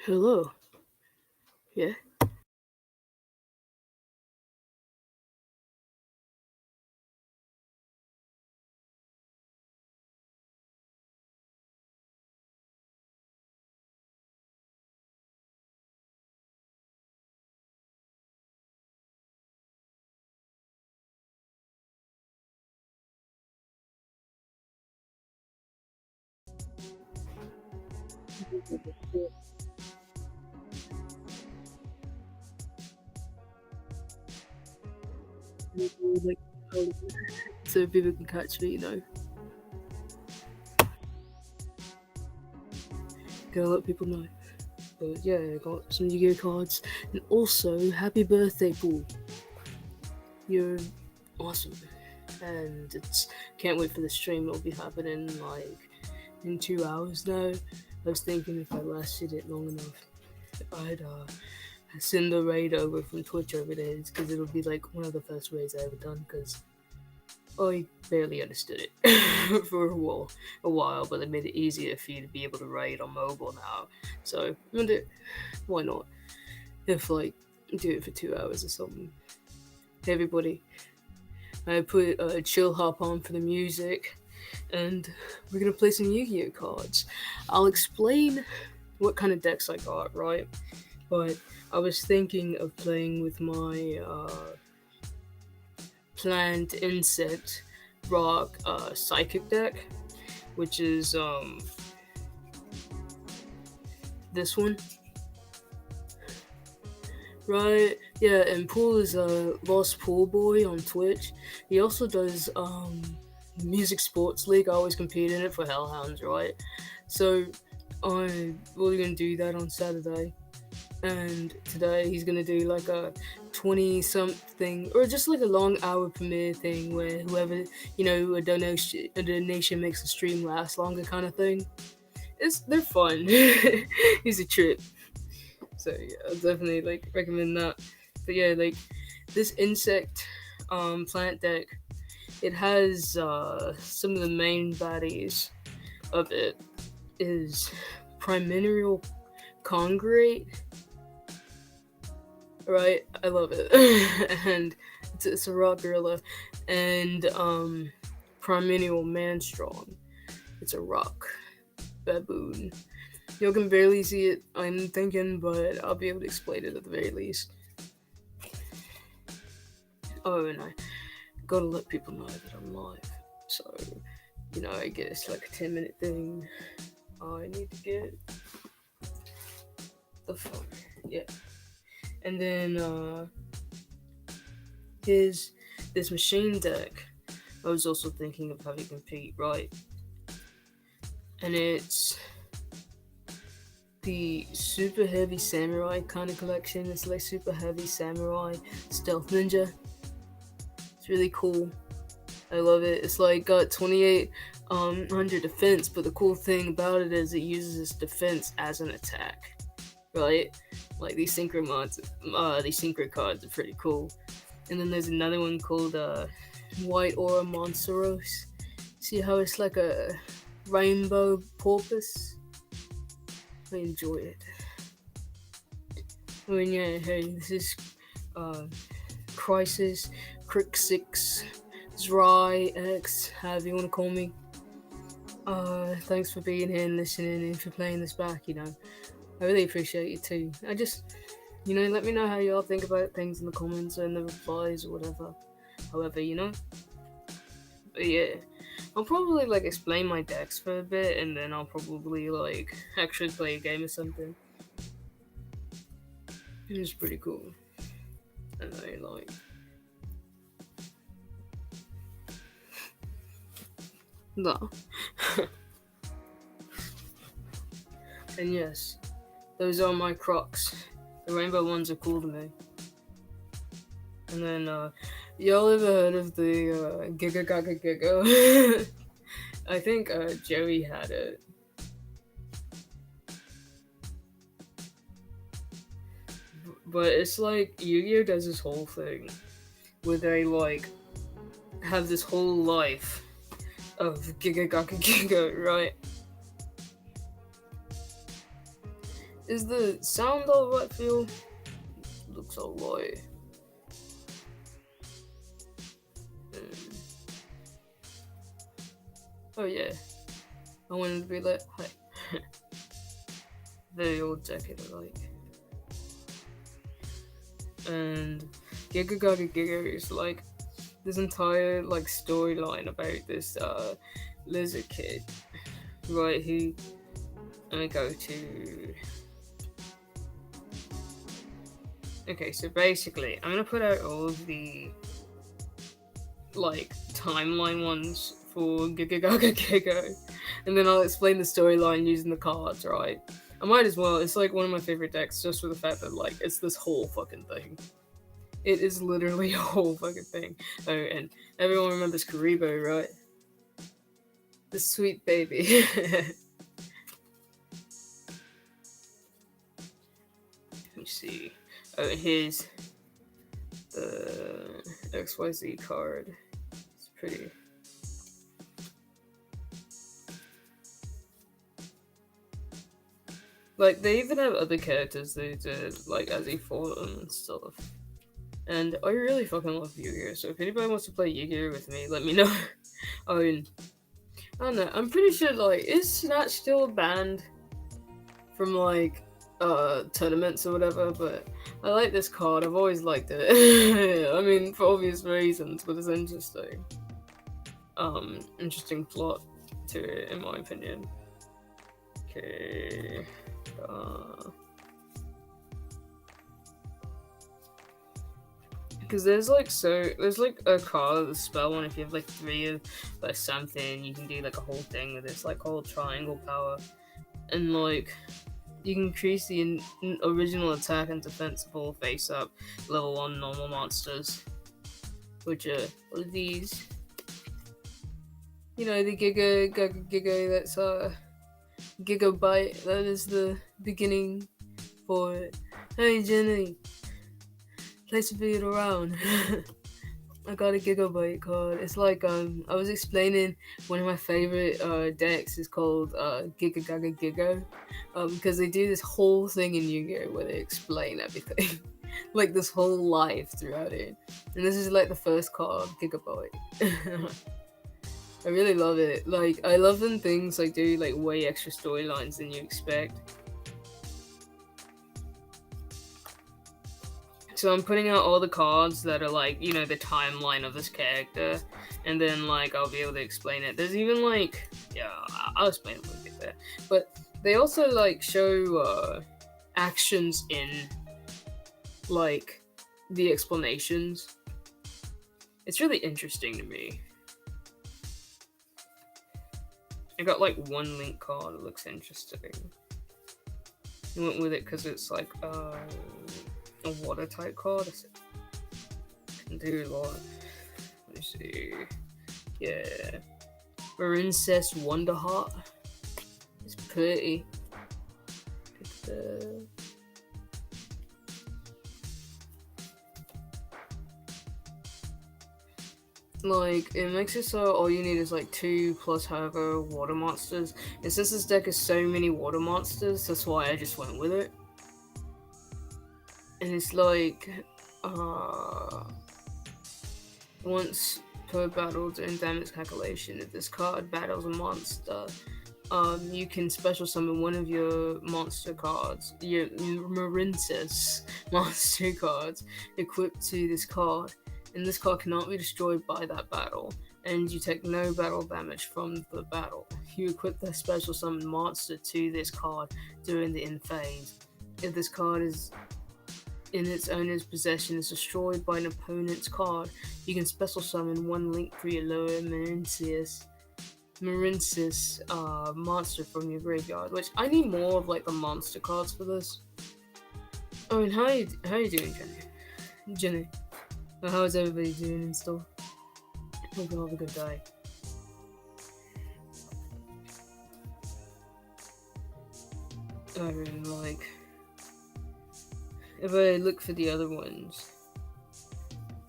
Hello. Yeah. Like, oh, so people can catch me. Gotta let people know. But yeah, I got some Yu-Gi-Oh cards, and also happy birthday, Paul. You're awesome, and it's can't wait for the stream. It'll be happening like in 2 hours now. I was thinking if I lasted it long enough, I'd send the raid over from Twitch over there because it'll be like one of the first raids I ever done because I barely understood it for a while, but they made it easier for you to be able to raid on mobile now. So I'm gonna do it. Why not? If like do it for 2 hours or something. Hey everybody, I put chill hop on for the music, and we're gonna play some Yu-Gi-Oh cards. I'll explain what kind of decks I got, right? But I was thinking of playing with my plant, insect, rock, psychic deck, which is this one. Right, yeah, and Pool is a Lost Pool Boy on Twitch. He also does Music Sports League. I always compete in it for Hellhounds, right? So we're gonna do that on Saturday, and today he's gonna do like a 20 something or just like a long hour premiere thing where whoever a donation makes the stream last longer kind of thing. They're fun. He's a trip. So yeah, I'll definitely like recommend that. But yeah, like this insect plant deck, it has some of the main baddies of it is Primordial Congregate. Right, I love it. And it's a rock gorilla, and Primordial Manstrong. It's a rock baboon. You can barely see it, I'm thinking, but I'll be able to explain it at the very least. Oh, and I gotta let people know that I'm live. So, I guess like a 10-minute thing. I need to get the phone. Yeah. And then, this machine deck, I was also thinking of having compete, right? And it's the super heavy samurai kind of collection. It's like super heavy samurai stealth ninja. It's really cool. I love it. It's like got 2800 defense, but the cool thing about it is it uses its defense as an attack, right? Like these synchro mods, these synchro cards are pretty cool. And then there's another one called White Aura Monsteros. See how it's like a rainbow porpoise? I enjoy it. I mean, yeah, hey, this is Crisis, Crick 6, Zry X, however you want to call me. Thanks for being here and listening and for playing this back, I really appreciate it too. I just, let me know how y'all think about things in the comments or in the replies or whatever. However. But yeah, I'll probably like explain my decks for a bit and then I'll probably like actually play a game or something. It's pretty cool. And I like. No. And yes, those are my Crocs. The rainbow ones are cool to me. And then, y'all ever heard of the Giga Gaga Giga? I think Joey had it. But it's like Yu-Gi-Oh does this whole thing where they like have this whole life of Giga Gaga Giga, right? Is the sound alright for you? Looks alright. Oh yeah, I wanted to be like, hi. Very old decade alike. And Giga Gaga Giga is like this entire like storyline about this lizard kid, right? Who I'm gonna go to. Okay, so basically, I'm gonna put out all of the like timeline ones for Giga Gaga Giga, and then I'll explain the storyline using the cards, right? I might as well. It's like one of my favorite decks, just for the fact that like it's this whole fucking thing. It is literally a whole fucking thing. Oh, and everyone remembers Karibo, right? The sweet baby. Let me see. Oh, here's the XYZ card. It's pretty. Like, they even have other characters they did, like, as he fought them and stuff. And I really fucking love Yu-Gi-Oh! So if anybody wants to play Yu-Gi-Oh! With me, let me know. I mean, I don't know, I'm pretty sure, like, is Snatch still banned from, like, tournaments or whatever, but I like this card, I've always liked it. I mean, for obvious reasons, but it's interesting. Interesting plot to it, in my opinion. Okay, because there's like a card, the spell one. If you have like 3 of like something, you can do like a whole thing with this like whole triangle power, and like you can increase the original attack and defense of all face up level 1 normal monsters, which are these. You know, the Giga, that's Gigabyte. That is the beginning for it. Hey Jenny, place to be it around. I got a Gigabyte card. It's like I was explaining one of my favorite decks is called Giga Gaga Giga, because they do this whole thing in Yu-Gi-Oh! Where they explain everything, like this whole life throughout it. And this is like the first card, Gigabyte. I really love it. Like, I love when things like do like way extra storylines than you expect. So I'm putting out all the cards that are like, you know, the timeline of this character, and then like I'll be able to explain it. There's even like, yeah, I'll explain it when we get there. But they also like show actions in like the explanations. It's really interesting to me. I got like one link card that looks interesting. I went with it because it's like a water type card. Can do a lot. Let me see. Yeah. Marincess Wonderheart. It's pretty. Like, it makes it so all you need is like 2 plus however water monsters. And since this deck has so many water monsters, that's why I just went with it. And it's like, once per battle during damage calculation, if this card battles a monster, you can special summon one of your monster cards, your Marincess monster cards, equipped to this card. And this card cannot be destroyed by that battle, and you take no battle damage from the battle. You equip the special summon monster to this card during the end phase. If this card is in its owner's possession is destroyed by an opponent's card, you can special summon one link for your lower Marincess monster from your graveyard, which I need more of like the monster cards for this. Oh, and how are you doing, Jenny? Jenny. Well, how is everybody doing and stuff? Hope you all have a good day. I really like. If I look for the other ones,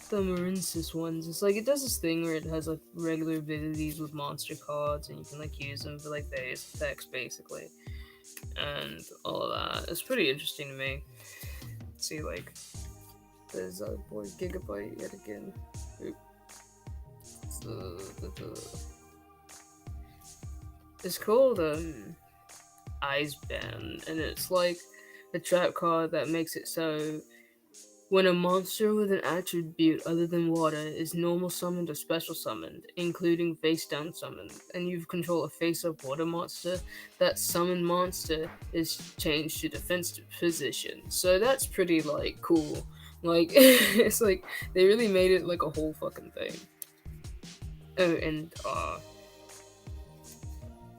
the Marincess ones, it's like it does this thing where it has like regular abilities with monster cards, and you can like use them for like various effects, basically. and all of that. It's pretty interesting to me. See, like, there's our boy Gigabyte yet again. Oop. It's called Icebound, and it's like a trap card that makes it so when a monster with an attribute other than water is normal summoned or special summoned, including face down summoned, and you control a face up water monster, that summoned monster is changed to defensive position. So that's pretty like cool. Like it's like they really made it like a whole fucking thing. Oh, and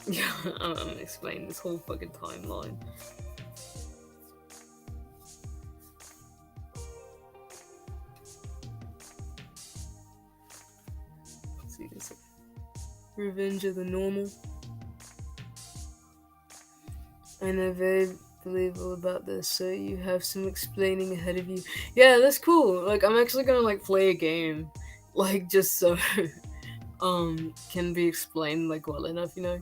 yeah, I'm gonna explain this whole fucking timeline. Let's see this. Revenge of the Normal. I know very believable about this, so you have some explaining ahead of you. Yeah, that's cool. Like, I'm actually gonna like play a game, like just so can be explained like well enough, you know.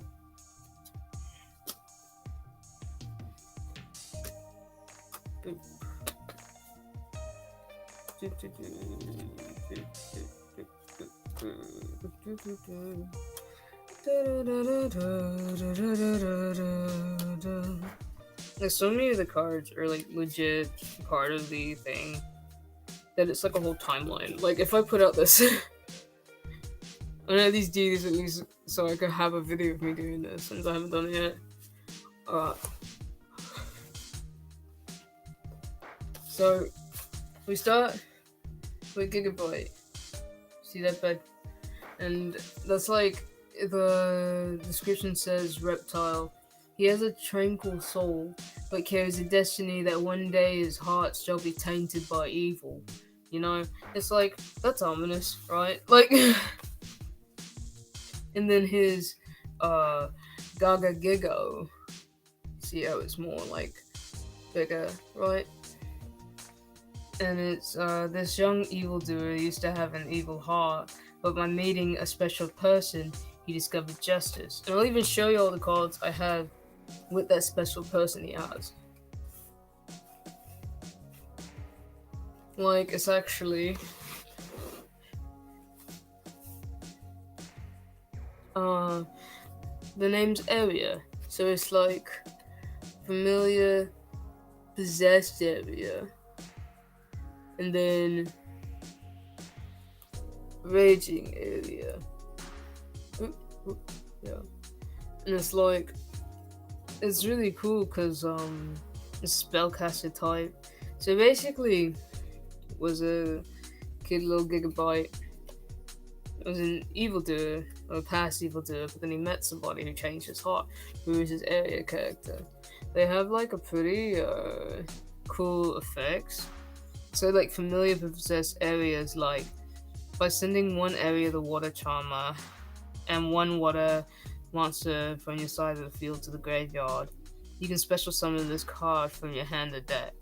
Like so many of the cards are like legit part of the thing that it's like a whole timeline. Like if I put out this one of these DVDs at least so I could have a video of me doing this since I haven't done it yet. So we start with Gigabyte. See that bed? And that's like the description says reptile. He has a tranquil soul, but carries a destiny that one day his heart shall be tainted by evil. You know? It's like, that's ominous, right? Like, and then his, Gaga Gigo. See how it's more, like, bigger, right? And it's, this young evildoer used to have an evil heart, but by meeting a special person, he discovered justice. And I'll even show you all the cards I have with that special person he has. Like, it's actually the name's area, so it's like familiar, possessed area, and then raging area. Yeah, and it's like it's really cool because it's spellcaster type. So basically, was a kid, little Gigabyte. It was an evildoer, or a past evildoer, but then he met somebody who changed his heart, who is his area character. They have like a pretty cool effects. So like familiar possessed areas, like by sending one area the water charmer and one water monster from your side of the field to the graveyard, you can special summon this card from your hand or deck.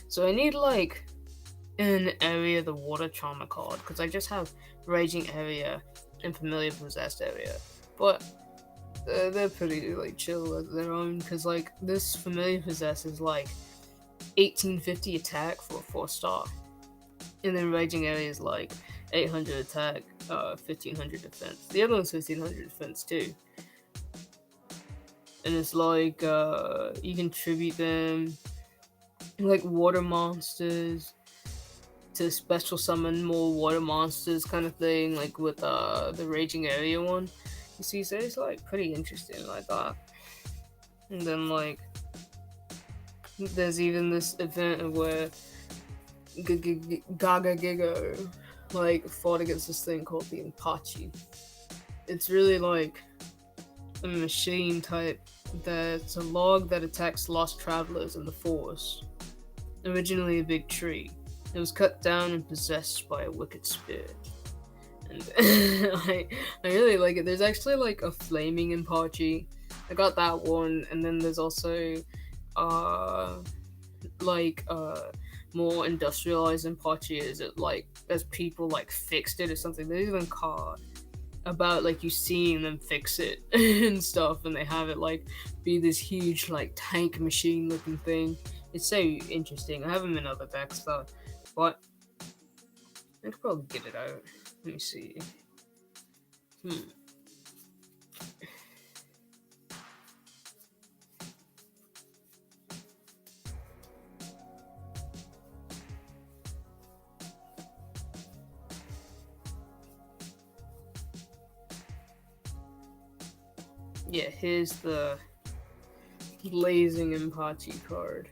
So I need like an area the water charmer card because I just have raging area and familiar possessed area, but they're pretty like chill at their own because like this familiar possessed is like 1850 attack for a 4-star, and then raging area is like 800 attack, 1500 defense. The other one's 1500 defense too. And it's like you can tribute them like water monsters to special summon more water monsters kind of thing, like with the raging area one. You see, so it's like pretty interesting like that. And then like there's even this event where Gaga Gigo like fought against this thing called the Apache. It's really like a machine type that's a log that attacks lost travelers in the forest. Originally a big tree. It was cut down and possessed by a wicked spirit. And I really like it. There's actually like a flaming Apache. I got that one, and then there's also more industrialized Apache. Is it like as people like fixed it or something? There's even card about like you seeing them fix it and stuff, and they have it like be this huge like tank machine looking thing. It's so interesting. I have them in other decks though, but I could probably get it out. Let me see. Yeah, here's the Blazing Impachi card.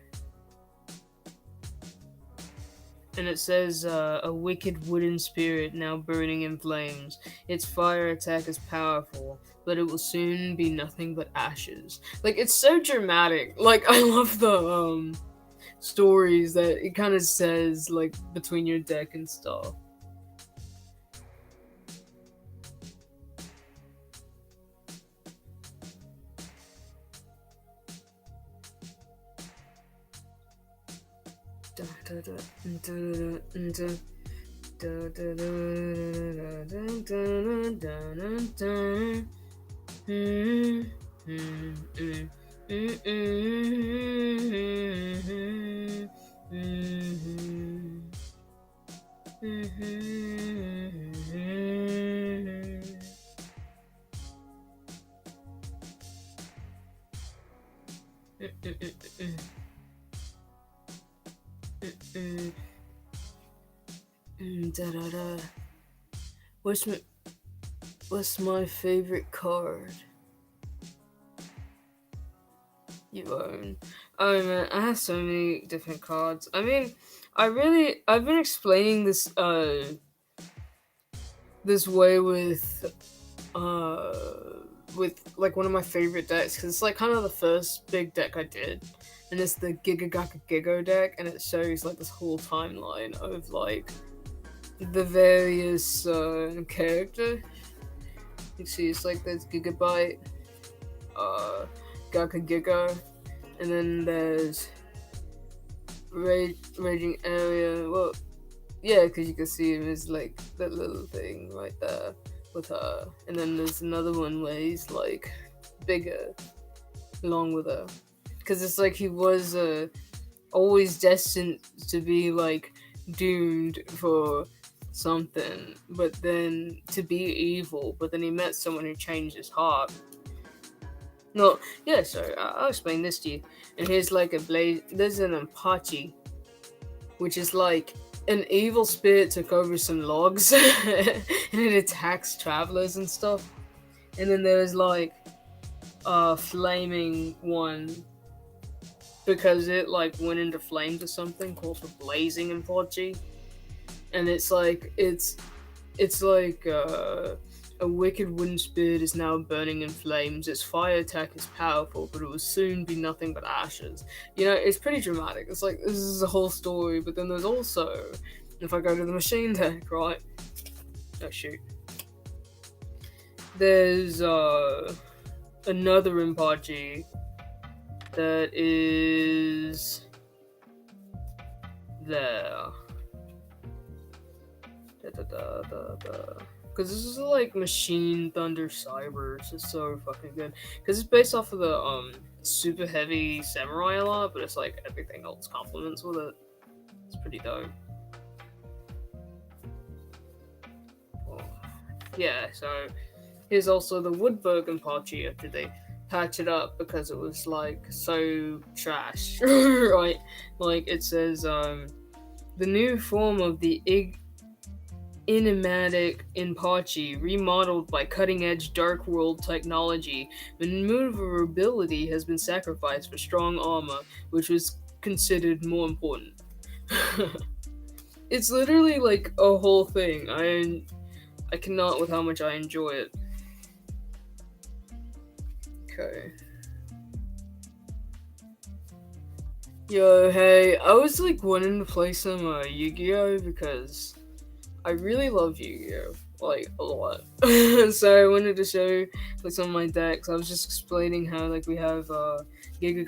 And it says, a wicked wooden spirit now burning in flames. Its fire attack is powerful, but it will soon be nothing but ashes. Like, it's so dramatic. Like, I love the, stories that it kind of says, like, between your deck and stuff. What's my favorite card you own? Oh man, I have so many different cards. I mean, I've been explaining this way with like one of my favorite decks, because it's like kind of the first big deck I did, and it's the Giga deck, and it shows like this whole timeline of like the various character. You see, it's like there's Gigabyte, Giga, and then there's Raging Area. Well, yeah, because you can see him as like that little thing right there with her, and then there's another one where he's like bigger along with her, because it's like he was always destined to be like doomed for something, but then to be evil, but then he met someone who changed his heart. No, yeah, so I'll explain this to you. And here's like there's an Apache, which is like an evil spirit took over some logs and it attacks travelers and stuff. And then there's like a flaming one because it like went into flames or something called the Blazing Impachi. And it's like a wicked wooden spirit is now burning in flames. Its fire attack is powerful, but it will soon be nothing but ashes. You know, it's pretty dramatic. It's like this is a whole story, but then there's also, if I go to the machine deck, right? Oh shoot. There's another Impachi that is there. Because this is like Machine Thunder Cybers. It's so fucking good. Because it's based off of the super heavy samurai a lot, but it's like everything else complements with it. It's pretty dope. Oh. Yeah, so here's also the Woodburg Impachi after they patch it up because it was like so trash. Right? Like it says the new form of the Inematic Impachi, remodeled by cutting-edge Dark World technology. Maneuverability has been sacrificed for strong armor, which was considered more important. It's literally like a whole thing. I cannot with how much I enjoy it. Okay. Yo, hey, I was like wanting to play some Yu-Gi-Oh! Because I really love Yu-Gi-Oh! Like a lot. So I wanted to show like some of my decks. I was just explaining how like we have Giga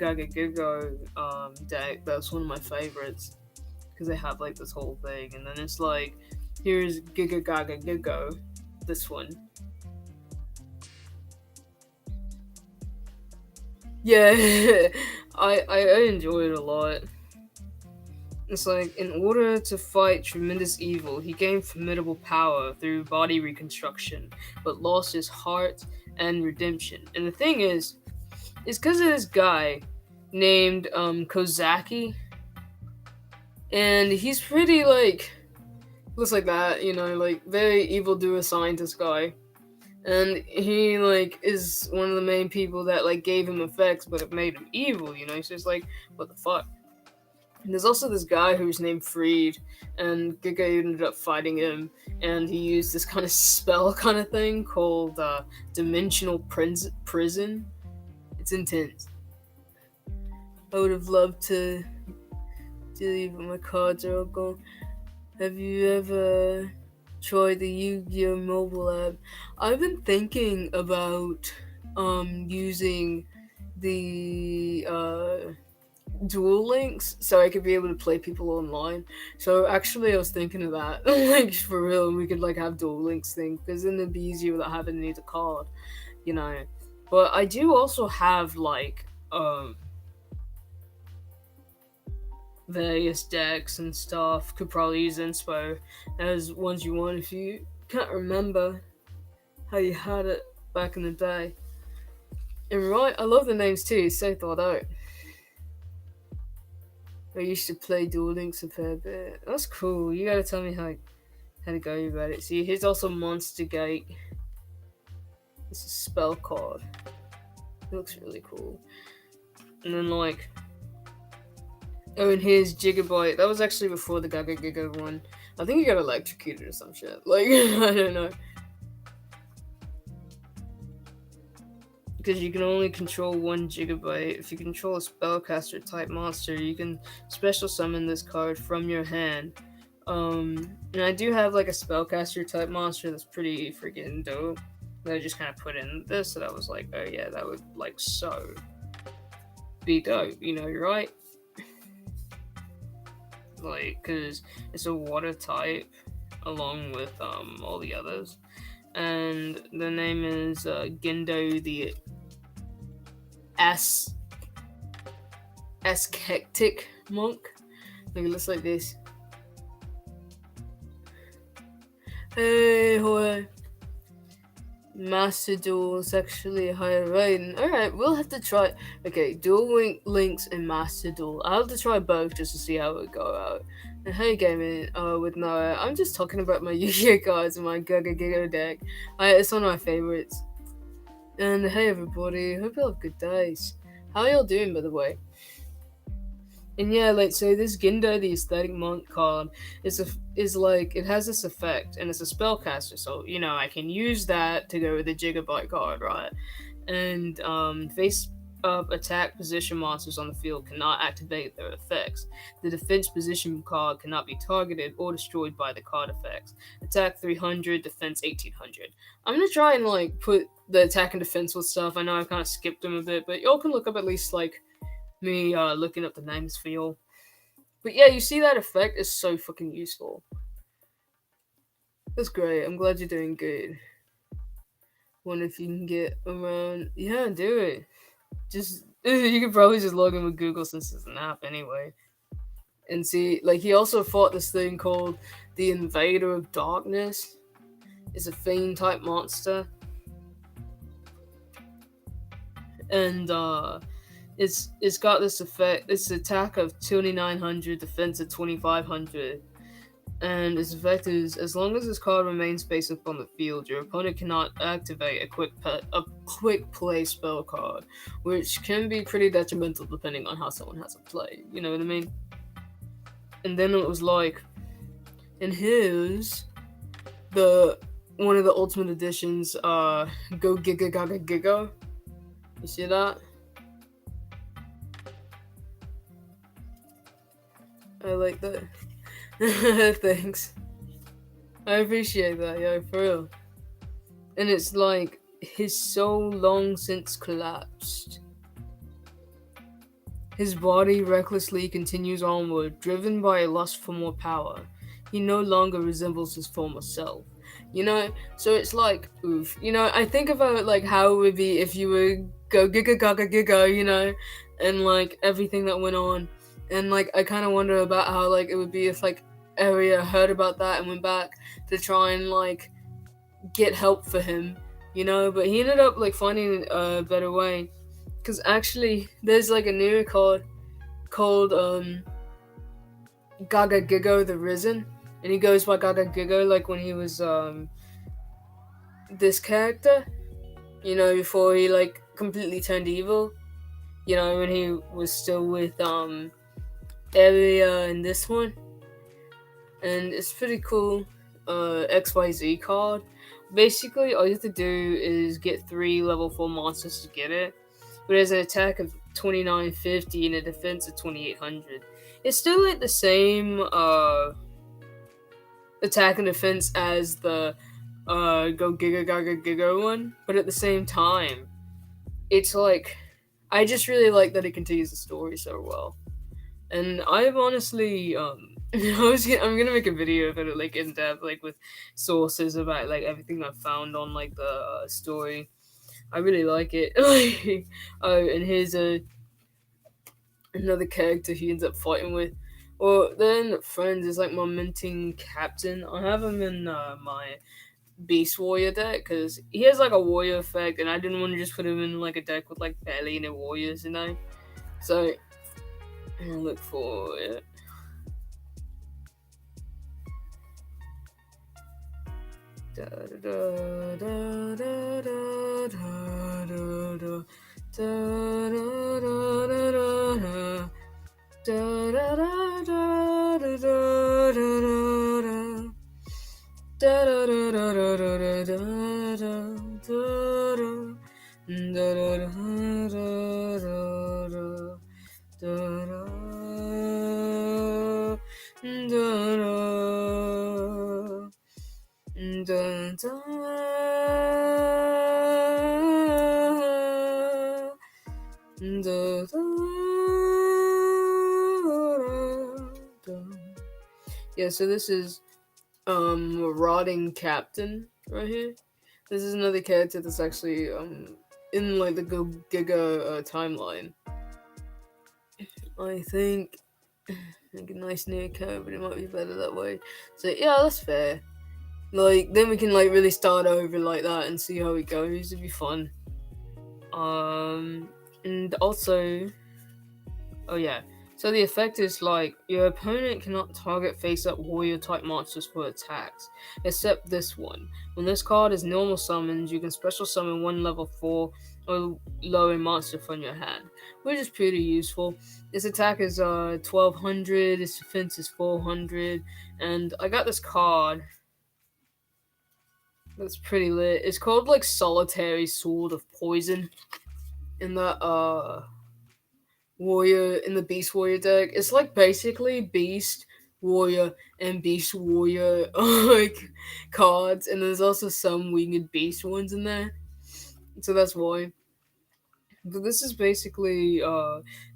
deck. That's one of my favorites because they have like this whole thing, and then it's like here's Giga. this one. Yeah, I enjoy it a lot. It's like, in order to fight tremendous evil, he gained formidable power through body reconstruction, but lost his heart and redemption. And the thing is, it's because of this guy named Kozaki, and he's pretty like looks like that, like very evildoer scientist guy. And he like is one of the main people that like gave him effects, but it made him evil. He's just like, what the fuck. And there's also this guy who's named Freed, and Giga ended up fighting him, and he used this kind of spell kind of thing called Dimensional Prison. It's intense. I would have loved to delete, but my cards are all gone. Have you ever tried the Yu-Gi-Oh! Mobile app? I've been thinking about using the dual links so I could be able to play people online. So actually I was thinking of that. Like for real, we could like have dual links thing, because then it'd be easier without having to need a card, you know. But I do also have like various decks and stuff. Could probably use inspo as ones you want if you can't remember how you had it back in the day. And right, I love the names too, so thought out. I used to play Duel Links a fair bit. That's cool. You gotta tell me how to go about it. See, here's also Monster Gate. It's a spell card. It looks really cool. And then like, oh, and here's Gigabyte. That was actually before the Gaga Giga one. I think he got electrocuted or some shit. Like, I don't know. Because you can only control 1 gigabyte. If you control a spellcaster type monster, you can special summon this card from your hand. And I do have like a spellcaster type monster that's pretty freaking dope that I just kind of put in this, and I was like, oh yeah, that would like so be dope, you're right? Like, because it's a water type along with all the others. And the name is Gendo the Ascetic Monk. Like, it looks like this. Hey, hoy. Master Duel is actually a higher rating. Alright, we'll have to try. Okay, Duel Links and Master Duel. I'll have to try both just to see how it would go out. And hey, gaming with Noah. I'm just talking about my Yu-Gi-Oh cards and my Gaga Giga deck. It's one of my favorites. And hey, everybody. Hope you have good days. How y'all doing, by the way? And yeah, like, so this Gindo, the Aesthetic Monk card, is like, it has this effect, and it's a spellcaster, so, I can use that to go with the Gigabyte card, right? And, face up attack position monsters on the field cannot activate their effects. The defense position card cannot be targeted or destroyed by the card effects. Attack 300, defense 1800. I'm gonna try and, like, put the attack and defense with stuff. I know I've kind of skipped them a bit, but y'all can look up at least, like, me looking up the names for y'all. But yeah, you see that effect is so fucking useful. That's great. I'm glad you're doing good. Wonder if you can get around. Yeah, do it. Just you could probably just log in with Google since it's an app anyway. And see, like, he also fought this thing called the Invader of Darkness. It's a fiend type monster. And it's got this effect. It's attack of 2900, defense of 2500, and its effect is, as long as this card remains face up on the field, your opponent cannot activate a quick play spell card, which can be pretty detrimental depending on how someone has it played. You know what I mean? And then it was like, and here's one of the Ultimate Editions. Go Giga Gaga Giga. You see that? I like that. Thanks. I appreciate that, yo, for real. And it's like, his soul long since collapsed. His body recklessly continues onward, driven by a lust for more power. He no longer resembles his former self. you know? So it's like, oof. You know, I think about like how it would be if you would go giga gaga giga, you know, and like everything that went on. And like I kinda wonder about how like it would be if like Area heard about that and went back to try and like get help for him, you know, but he ended up like finding a better way. Cause actually there's like a new card called Gaga Gigo the Risen. And he goes by Gaga Gigo like when he was this character, you know, before he like completely turned evil. You know, when he was still with Area in this one. And it's pretty cool. XYZ card. Basically all you have to do is get 3 level 4 monsters to get it. But it has an attack of 2950 and a defense of 2800. It's still like the same attack and defense as the Go Giga Gaga Giga one, but at the same time, it's like I just really like that it continues the story so well. And I've honestly, I'm gonna make a video of it like in depth, like with sources about like everything I found on like the story. I really like it. Oh, and here's another character he ends up fighting with. Well, then friends is like my minting captain. I have him in my Beast Warrior deck because he has like a warrior effect, and I didn't want to just put him in like a deck with like barely any warriors, you know. So I'll look for it. Da, da, da, da, da, da, da, da. Da, da, da, da, da. Da, da, da, da, da, da, da, da. Da da da da da da da da da da da. Yeah, so this is Rotting Captain right here. This is another character that's actually in like the Go Giga timeline. I think like a nice new code, but it might be better that way. So yeah, that's fair. Like then we can like really start over like that and see how it goes. It'd be fun. And also, oh yeah. So the effect is like your opponent cannot target face-up warrior type monsters for attacks, except this one. When this card is normal summoned, you can special summon one level 4 or lower monster from your hand, which is pretty useful. Its attack is 1200, its defense is 400, and I got this card that's pretty lit. It's called like Solitary Sword of Poison in the warrior in the Beast Warrior deck. It's like basically Beast Warrior and Beast Warrior like cards, and there's also some winged Beast ones in there. So that's why. But this is basically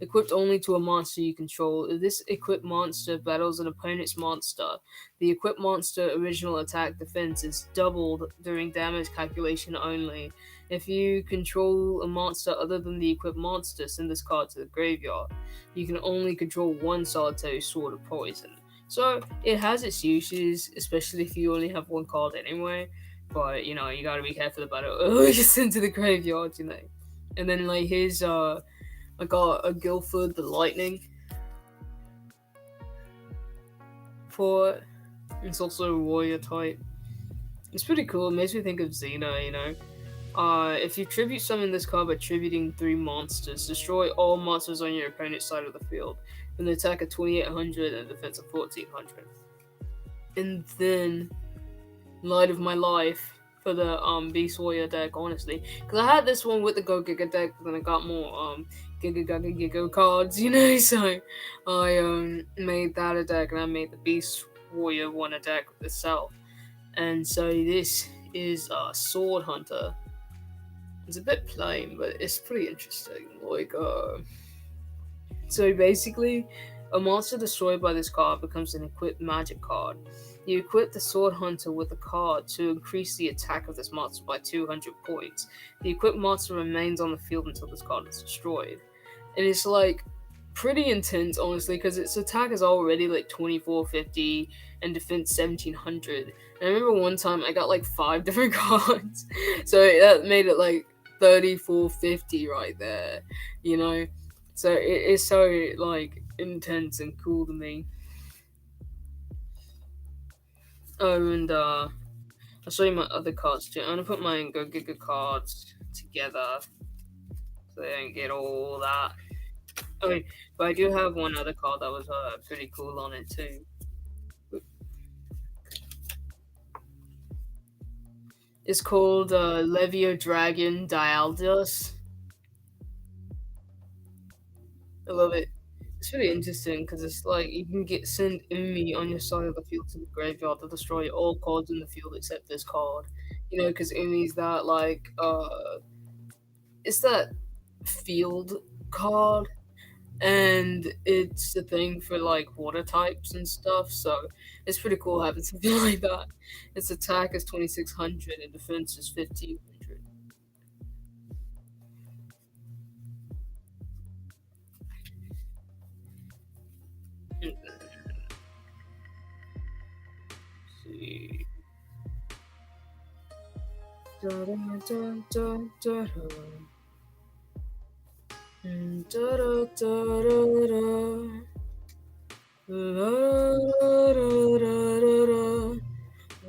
equipped only to a monster you control. If this equipped monster battles an opponent's monster, the equipped monster original attack defense is doubled during damage calculation only. If you control a monster other than the equipped monster, send this card to the graveyard. You can only control one solitary sword of poison. So it has its uses, especially if you only have one card anyway. But you know, you gotta be careful about it. You send to the graveyard, you know. And then like his I got a Guildford the Lightning for it. It's also a warrior type. It's pretty cool. It makes me think of Xena, you know. If you tribute summon this card by tributing 3 monsters, destroy all monsters on your opponent's side of the field with an attack of 2800 and a defense of 1400. And then Light of My Life for the Beast Warrior deck, honestly, because I had this one with the Go Giga deck, but then I got more Giga Gaga Giga cards, you know. So I made that a deck, and I made the Beast Warrior one a deck itself. And so this is Sword Hunter. It's a bit plain, but it's pretty interesting. Like so basically, a monster destroyed by this card becomes an equipped magic card. You equip the Sword Hunter with a card to increase the attack of this monster by 200 points. The equipped monster remains on the field until this card is destroyed. And it's like pretty intense, honestly, because its attack is already like 2450 and defense 1700. And I remember one time I got like 5 different cards, so that made it like 3450 right there, you know? So it is so like intense and cool to me. Oh, and I'll show you my other cards too. I'm gonna put my Go Giga cards together so they don't get all that. Oh, but I do have one other card that was pretty cool on it too. It's called Levio Dragon Dialdos. I love it. It's really interesting because it's like you can send enemy on your side of the field to the graveyard to destroy all cards in the field except this card. You know, because enemies that like it's that field card, and it's the thing for like water types and stuff. So it's pretty cool having something like that. Its attack is 2600 and defense is 1500. See. Da, da, da, da, da, da. Da, da, da, da, da. La, da, da, da, da, da.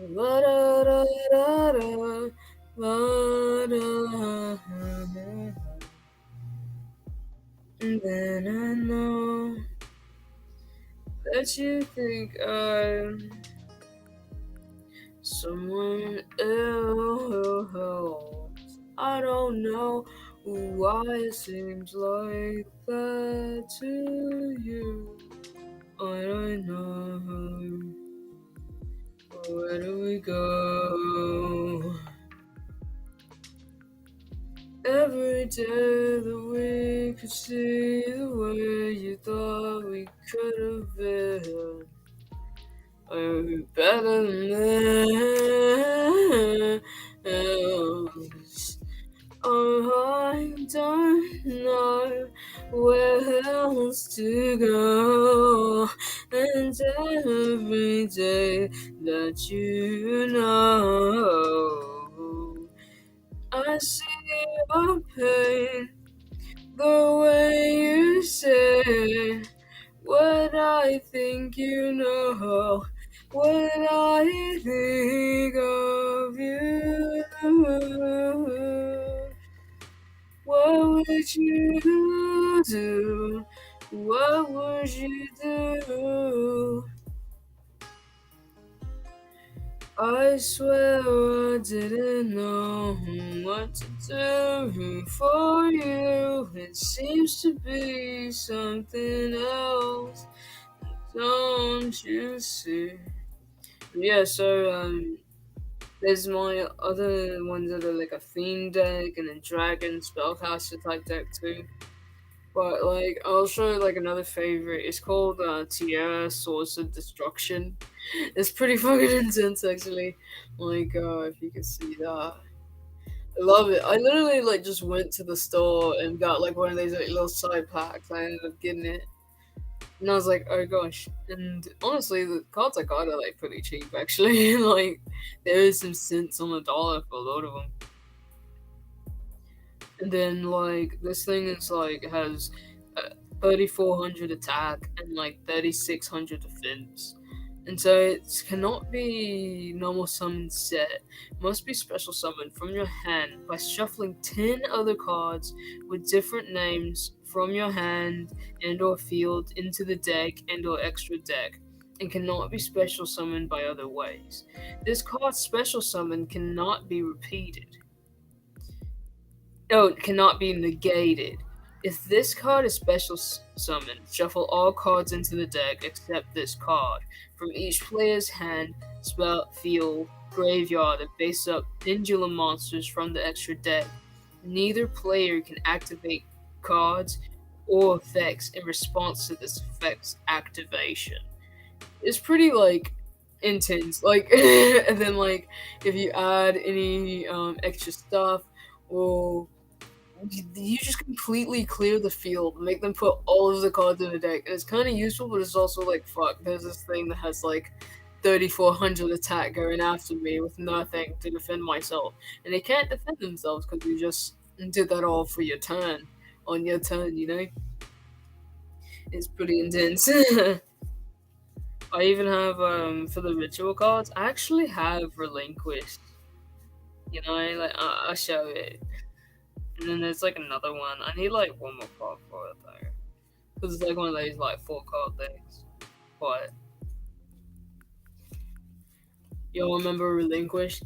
La, da, da, da, da. La, da, da. And then I know that you think I'm someone else. I don't know why it seems like that to you. I don't know. Where do we go? Every day that we could see the way you thought we could have been. I'm better than else. Oh, I don't know where else to go. And every day that you know, I see your pain, the way you say what I think you know, what I think of you. What would you do? What would you do? I swear I didn't know what to do for you. It seems to be something else. Don't you see? Yeah, so there's my other ones that are like a fiend deck and a dragon spellcaster type deck too. But like I'll show you like another favorite. It's called Tierra Source of Destruction. It's pretty fucking intense actually. Like if you can see that. I love it. I literally like just went to the store and got like one of these like little side packs. I ended up getting it. And I was like, oh gosh. And honestly, the cards I got are like pretty cheap actually. Like, there is some cents on the dollar for a lot of them. And then, like, this thing is like, has 3400 attack and like 3600 defense. And so it cannot be normal summon set. It must be special summon from your hand by shuffling 10 other cards with different names from your hand and or field into the deck and or extra deck, and cannot be special summoned by other ways. This card's special summon cannot be repeated. No, it cannot be negated. If this card is special summoned, shuffle all cards into the deck except this card from each player's hand, spell, field, graveyard, and base up pendulum monsters from the extra deck. Neither player can activate cards or effects in response to this effect's activation. It's pretty like intense. Like, and then like if you add any extra stuff, or you just completely clear the field, make them put all of the cards in the deck, and it's kind of useful, but it's also like, fuck, there's this thing that has like 3,400 attack going after me with nothing to defend myself, and they can't defend themselves because you just did that all for your turn, on your turn, you know? It's pretty intense. I even have, for the ritual cards, I actually have Relinquish, you know, like, I'll show it. And then there's like another one. I need like one more card for it though. Because it's like one of those like 4 card decks. But y'all remember Relinquish?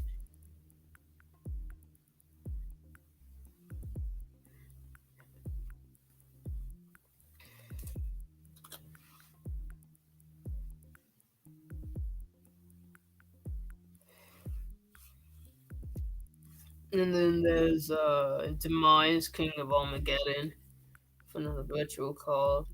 And then there's Demise, King of Armageddon, for another virtual card.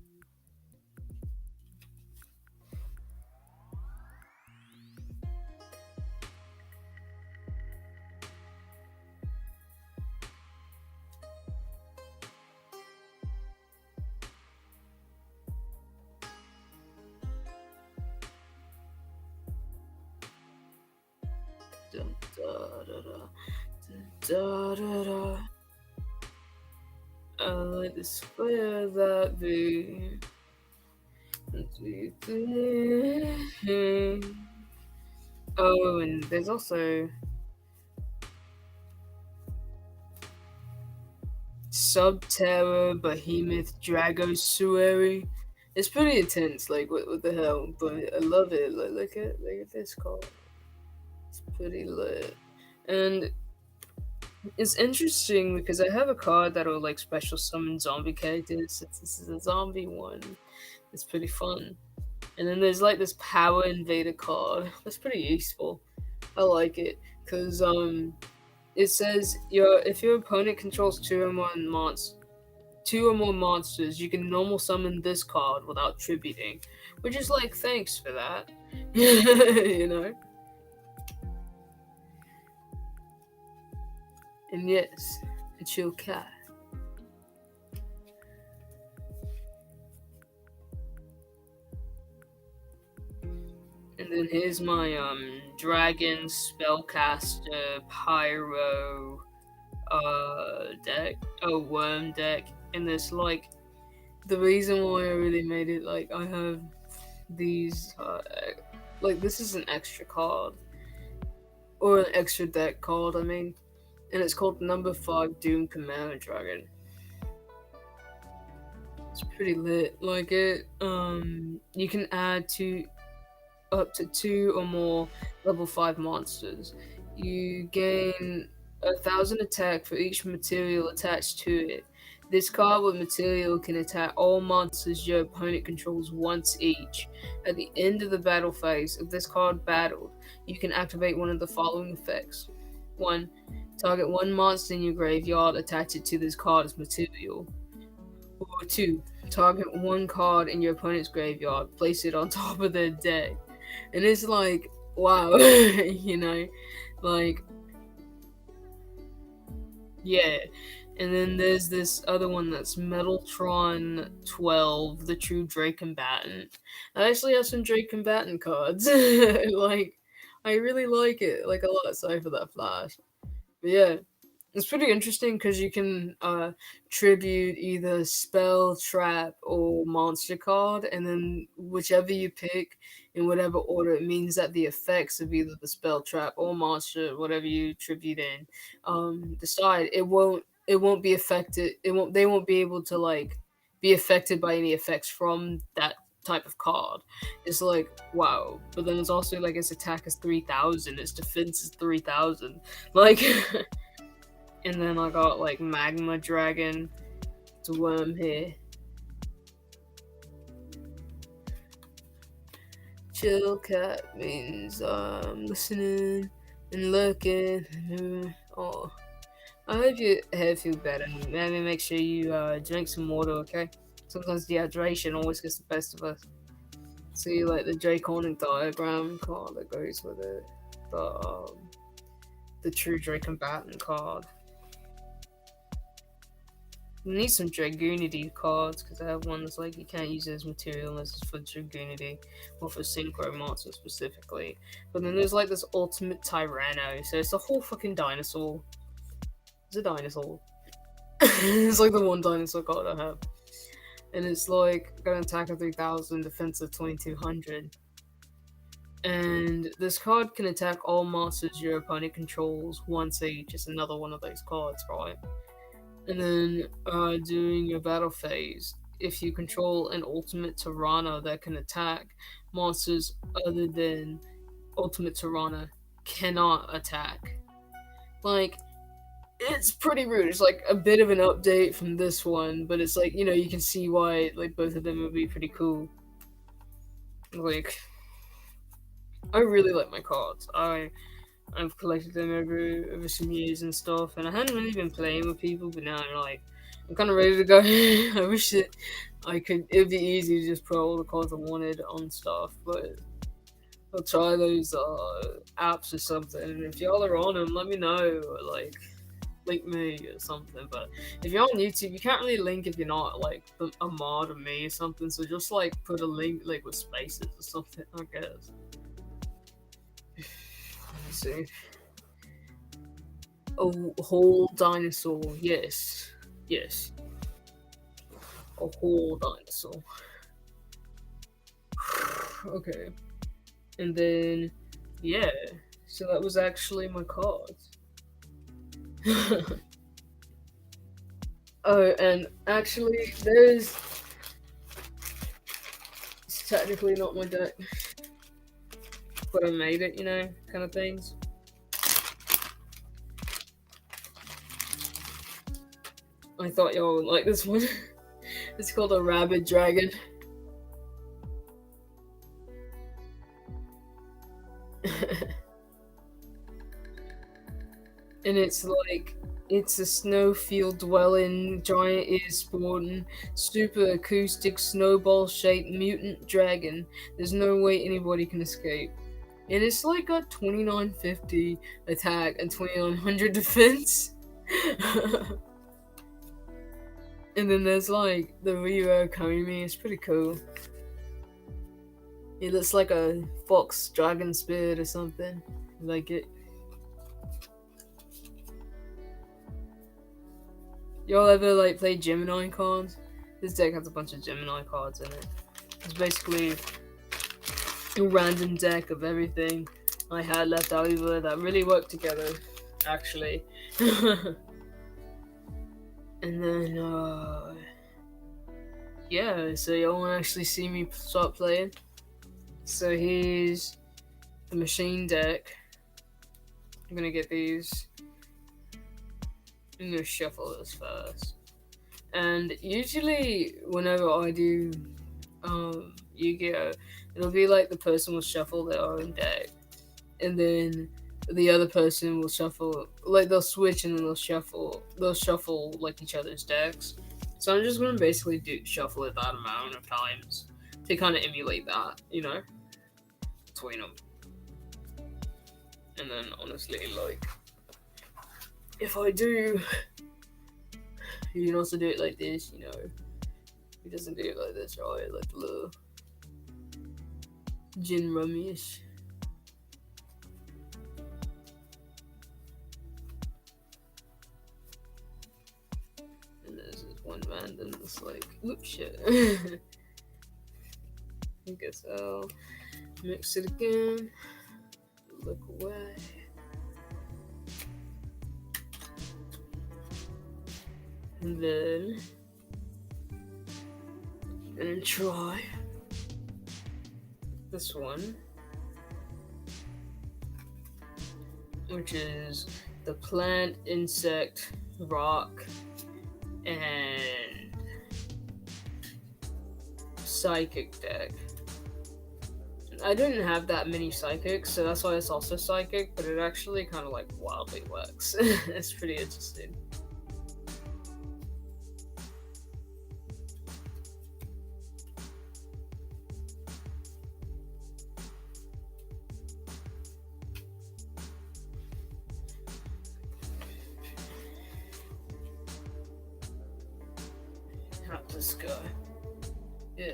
Da, da, da, da, da, da, da. I like the square that be. Oh, and there's also Subterra, Behemoth, Dragosuary. It's pretty intense, like what the hell? But I love it. Like, look at this card. It's pretty lit. And it's interesting because I have a card that'll like special summon zombie characters. Since this is a zombie one, it's pretty fun. And then there's like this Power Invader card. That's pretty useful. I like it because it says if your opponent controls 2 or more monsters, you can normal summon this card without tributing, which is like, thanks for that. You know? And yes, a chill cat. And then here's my dragon, spellcaster, pyro deck. Oh, worm deck. And this like the reason why I really made it, like, I have these like, this is an extra card, or an extra deck card, I mean, and it's called number 5 Doom Commander Dragon. It's pretty lit. Like, it you can add up to 2 or more level 5 monsters. You gain 1,000 attack for each material attached to it. This card with material can attack all monsters your opponent controls once each. At the end of the battle phase of this card battled, you can activate one of the following effects. 1. Target one monster in your graveyard, attach it to this card as material. Or 2. Target one card in your opponent's graveyard, place it on top of their deck. And it's like, wow, you know, like, yeah. And then there's this other one that's Metaltron 12, the True Drake Combatant. I actually have some Drake Combatant cards. Like, I really like it, like, a lot. Sorry for that flash. But yeah, it's pretty interesting because you can tribute either spell, trap, or monster card, and then whichever you pick in whatever order, it means that the effects of either the spell, trap, or monster, whatever you tribute in, decide it won't be affected. They won't be able to like be affected by any effects from that type of card. It's like, wow. But then it's also like its attack is 3,000, its defense is 3,000. Like, and then I got like Magma Dragon. It's a worm here. Chill cat means listening and looking. Oh, I hope your head feels better. Maybe make sure you drink some water, okay? Sometimes dehydration always gets the best of us. See, like the draconic diagram card that goes with it, the true Dracombatant card. You need some Dragoonity cards because I have one that's like you can't use it as material unless it's for Dragoonity or for Synchro monsters specifically. But then there's like this Ultimate Tyranno, so it's a whole fucking dinosaur. It's a dinosaur. It's like the one dinosaur card I have. And it's like got an attack of 3000, defense of 2200. And this card can attack all monsters your opponent controls once each. It's another one of those cards, right? And then during your battle phase, if you control an Ultimate Tyranno that can attack, monsters other than Ultimate Tyranno cannot attack. Like, it's pretty rude. It's like a bit of an update from this one, but it's like, you know, you can see why like both of them would be pretty cool. Like, I really like my cards. I've collected them over some years and stuff, and I hadn't really been playing with people, but now I'm kind of ready to go. I wish that it'd be easy to just put all the cards I wanted on stuff, but I'll try those apps or something. And if y'all are on them, let me know, or like link me or something. But if you're on YouTube, you can't really link if you're not like a mod of me or something. So just like put a link like with spaces or something, I guess. Let's see. A whole dinosaur, yes. Yes. A whole dinosaur. Okay. And then, yeah. So that was actually my cards. Oh, and actually, it's technically not my deck. But I made it, you know, kind of things. I thought y'all would like this one. It's called a Rabid Dragon. And it's like, it's a snowfield dwelling, giant ear sporting, super acoustic, snowball shaped mutant dragon. There's no way anybody can escape. And it's like got 2950 attack and 2900 defense. And then there's like the Ryo Komi, it's pretty cool. It looks like a fox dragon spirit or something. I like it. Y'all ever like play Gemini cards? This deck has a bunch of Gemini cards in it. It's basically a random deck of everything I had left over that really worked together, actually. And then, yeah, so y'all wanna actually see me start playing? So here's the machine deck. I'm gonna get these. I'm gonna shuffle this first. And usually, whenever I do Yu-Gi-Oh, it'll be like the person will shuffle their own deck, and then the other person will shuffle, like they'll switch and then they'll shuffle like each other's decks. So I'm just gonna basically shuffle it that amount of times to kind of emulate that, you know, between them. And then honestly, like, if I do, you can also do it like this, you know. He doesn't do it like this, right? Like a little gin rummy-ish. And there's this one random that's like, whoops, shit. I guess I'll mix it again. Look away. And then try this one, which is the plant, insect, rock, and psychic deck. I didn't have that many psychics, so that's why it's also psychic, but it actually kind of like wildly works. It's pretty interesting. this guy. Yeah.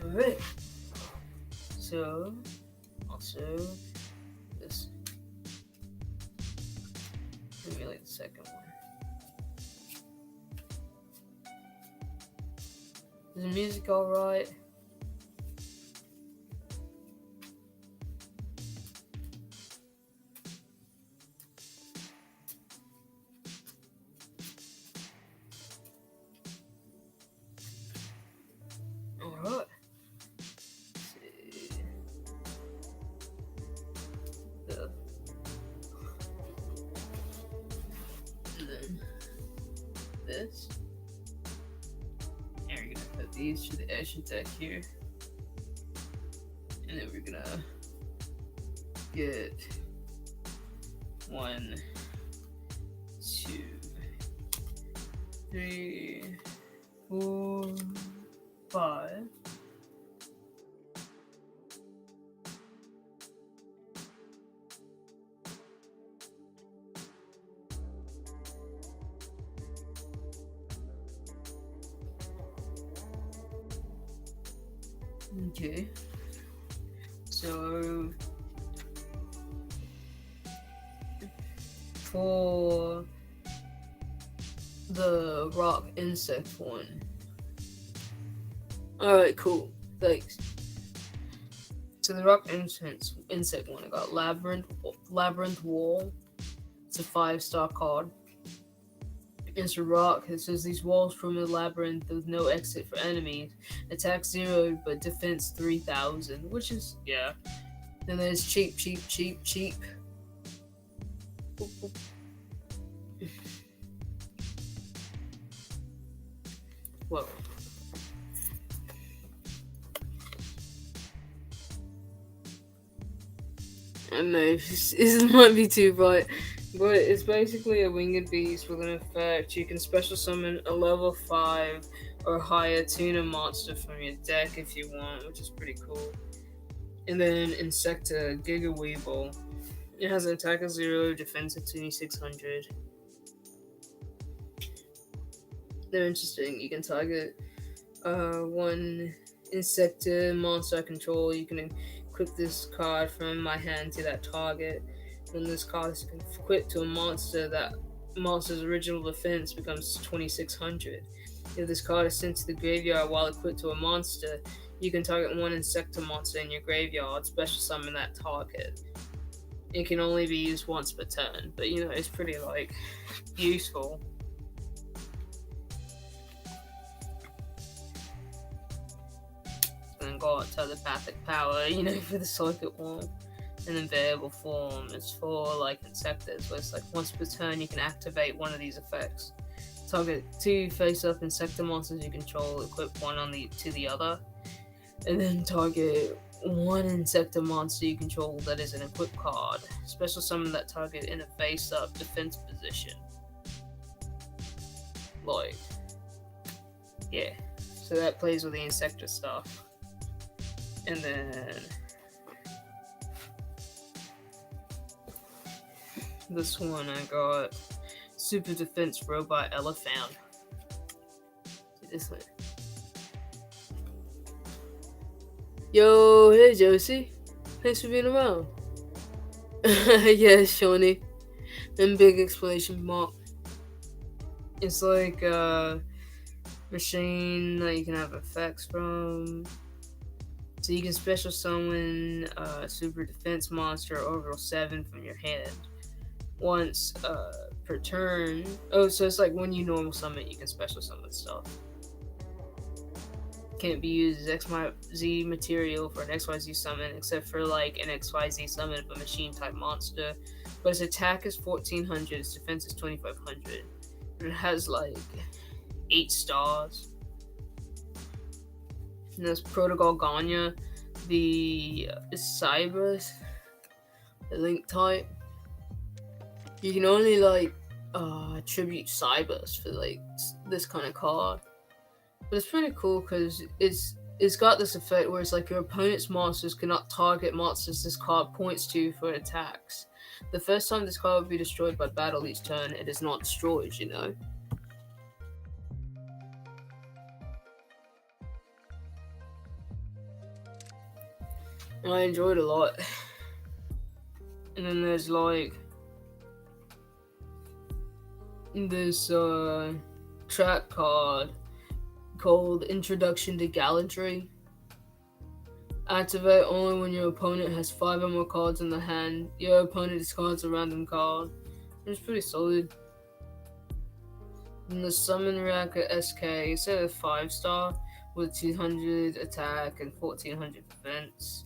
Alright. So, also, this. Maybe like the second one. Is the music alright? Alright. This. And we're gonna put these to the eshop deck here. And then we're gonna get 1, 2, 3, 4, 5. Okay, so for the rock insect one, alright, cool, thanks. So the rock insect one, I got labyrinth wall. It's a 5-star card. It's a rock. It says these walls form a labyrinth with no exit for enemies. Attack 0, but defense 3,000, which is, yeah. Then there's cheap. Boop, boop. Whoa. I don't know, this might be too bright. But it's basically a winged beast with an effect. You can special summon a level 5 or higher tuna monster from your deck if you want, which is pretty cool. And then Insecta Giga Weevil. It has an attack of 0, defense of 2600. They're interesting. You can target one Insecta monster I control. You can equip this card from my hand to that target. When this card is equipped to a monster, that monster's original defense becomes 2600. If this card is sent to the graveyard while equipped to a monster, you can target one Insecta monster in your graveyard, special summon that target. It can only be used once per turn, but you know, it's pretty, like, useful. And got telepathic power, you know, for the psychic one. And then variable form is for like Insectas, where it's like once per turn you can activate one of these effects. Target 2 face-up Insecta monsters you control, equip one to the other, and then target one Insecta monster you control that is an equip card. Special summon that target in a face-up defense position. Like, yeah. So that plays with the Insecta stuff. And then this one I got Super Defense Robot Elephant. See this one. Yo, hey Josie. Thanks for being around. Yeah, Shawnee. And big exclamation mark. It's like a machine that you can have effects from. So you can special summon a super defense monster overall 7 from your hand. Once per turn. Oh, so it's like when you normal summon, you can special summon stuff. Can't be used as XYZ material for an XYZ summon, except for like an XYZ summon of a machine type monster. But its attack is 1400, its defense is 2500. If It has like 8 stars. And there's Protogorgania, the Cybers, the Link type. You can only like attribute Cybers for like this kind of card. But it's pretty cool because it's got this effect where it's like your opponent's monsters cannot target monsters this card points to for attacks. The first time this card will be destroyed by battle each turn, it is not destroyed, you know? And I enjoyed it a lot. And then there's like this track card called Introduction to Gallantry. Activate only when your opponent has 5 or more cards in the hand. Your opponent discards a random card. It's pretty solid. And the Summon Reactor SK is a 5-star with 200 attack and 1400 defense.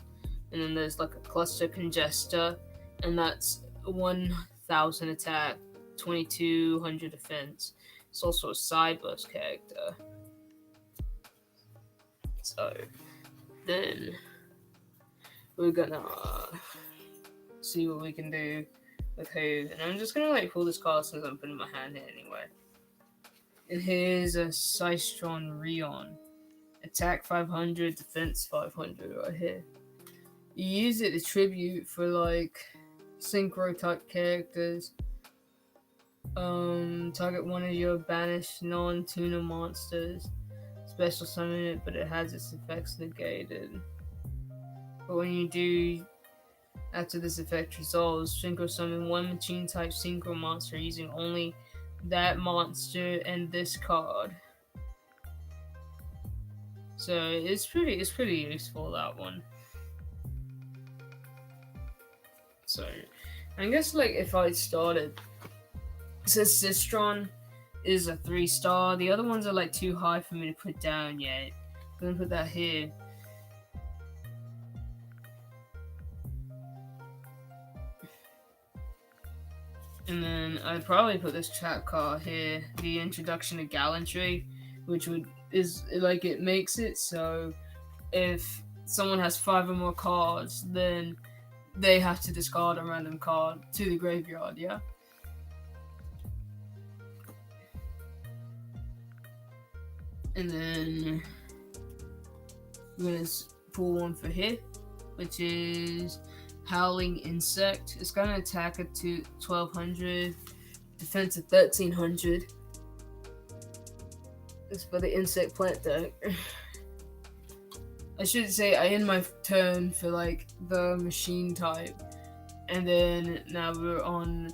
And then there's like a Cluster Congester, and that's 1000 attack, 2200 defense. It's also a Sideburst character. So then we're gonna see what we can do with who. And I'm just gonna like pull this card since I'm putting my hand here anyway. And here's a Systron Rion. Attack 500, defense 500 right here. You use it to tribute for like synchro type characters. Target one of your banished non-tuner monsters. Special summon it, but it has its effects negated. But when you do, after this effect resolves, synchro summon one machine type synchro monster using only that monster and this card. So it's pretty useful, that one. So I guess like if I started, since Sistron is a 3-star, the other ones are like too high for me to put down yet. I'm gonna put that here. And then I'd probably put this trap card here, the Introduction to Gallantry, which is like it makes it so if someone has 5 or more cards, then they have to discard a random card to the graveyard, yeah? And then I'm gonna pull one for here, which is Howling Insect. It's got an attack at 1200, defense at 1300. It's for the insect plant deck. I should say I end my turn for like the machine type, and then now we're on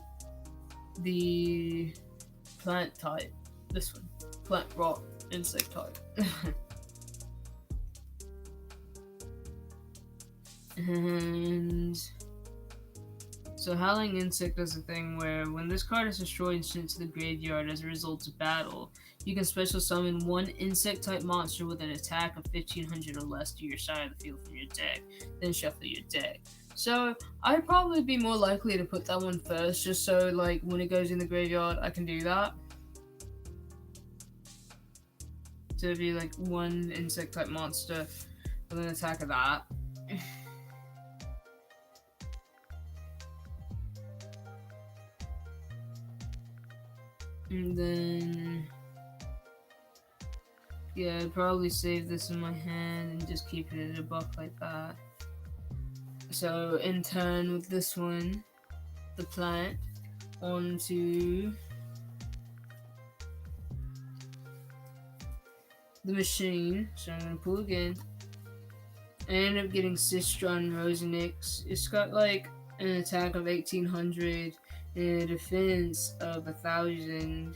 the plant type. This one, plant rock insect type. And so Howling Insect does a thing where when this card is destroyed and sent to the graveyard as a result of battle, you can special summon one insect type monster with an attack of 1500 or less to your side of the field from your deck, then shuffle your deck. So I'd probably be more likely to put that one first, just so like when it goes in the graveyard I can do that. So it'd be like one insect type monster with an attack of that. And then, yeah, I'd probably save this in my hand and just keep it at a buck like that. So, in turn with this one, the plant, onto the machine. So I'm gonna pull again. I end up getting Sistron Rosenix. It's got like an attack of 1800 and a defense of 1000.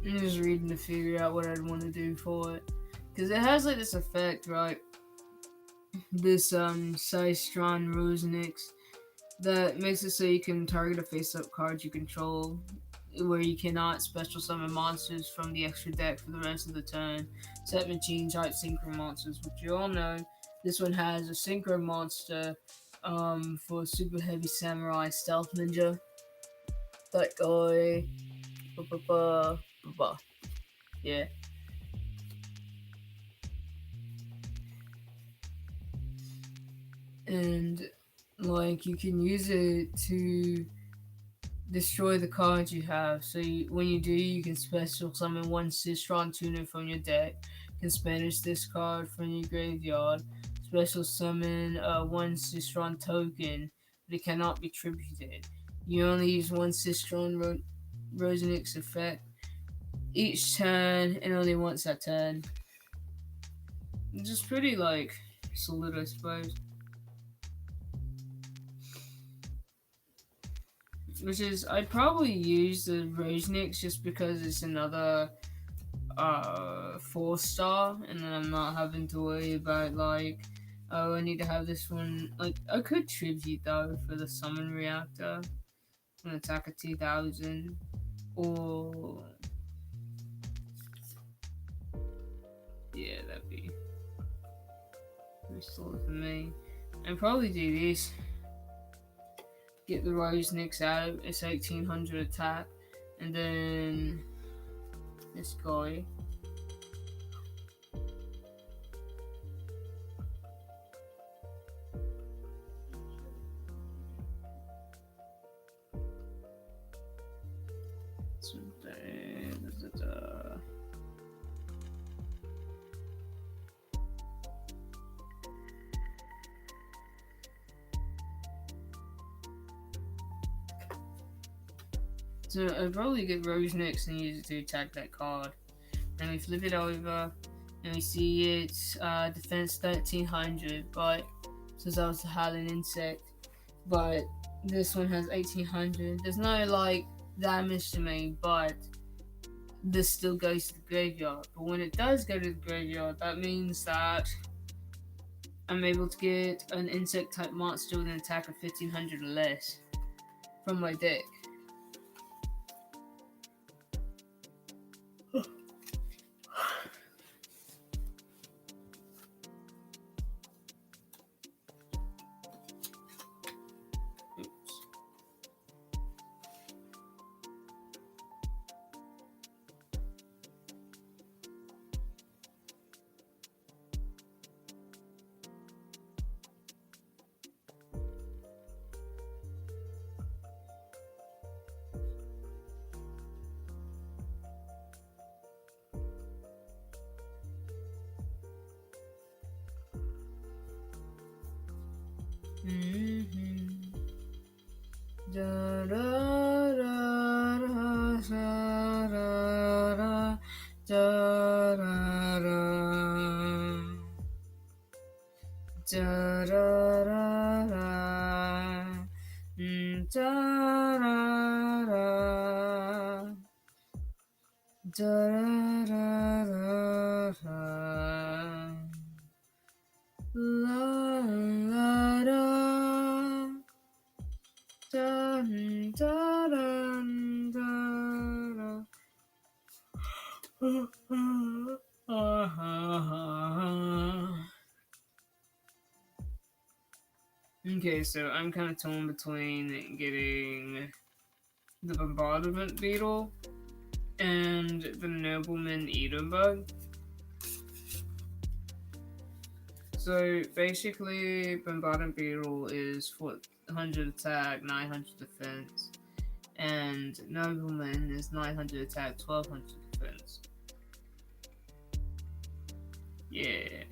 I'm just reading to figure out what I'd want to do for it. Because it has like this effect, right? This Systron Rosenix that makes it so you can target a face-up card you control, where you cannot special summon monsters from the extra deck for the rest of the turn, except machine type synchro monsters, which you all know. This one has a synchro monster for super heavy samurai stealth ninja. That guy. Yeah. And like you can use it to destroy the cards you have. So when you do, you can special summon one Sistron tuner from your deck. You can Spanish this card from your graveyard. Special summon one Sistron token, but it cannot be tributed. You only use one Sistron Rosenix effect each turn, and only once that turn. It's just pretty like solid, I suppose. Which is, I'd probably use the Rosenix just because it's another 4-star, and then I'm not having to worry about like, oh, I need to have this one. Like, I could tribute though for the summon reactor, an attack of 2000, or yeah, that'd be solid for me. And probably do this. Get the Rosenix out. It's 1800 attack, and then this guy. So I'd probably get Rosenix and use it to attack that card. Then we flip it over and we see it's defense 1300, but since I was the Howling Insect, but this one has 1800. There's no like damage to me, but this still goes to the graveyard. But when it does go to the graveyard, that means that I'm able to get an insect type monster with an attack of 1500 or less from my deck. Da da da da da da da da da da Okay, so I'm kind of torn between getting the Bombardment Beetle and the Nobleman Eater Bug. So basically, Bombardment Beetle is 400 attack, 900 defense, and Nobleman is 900 attack, 1200 defense. Yeah.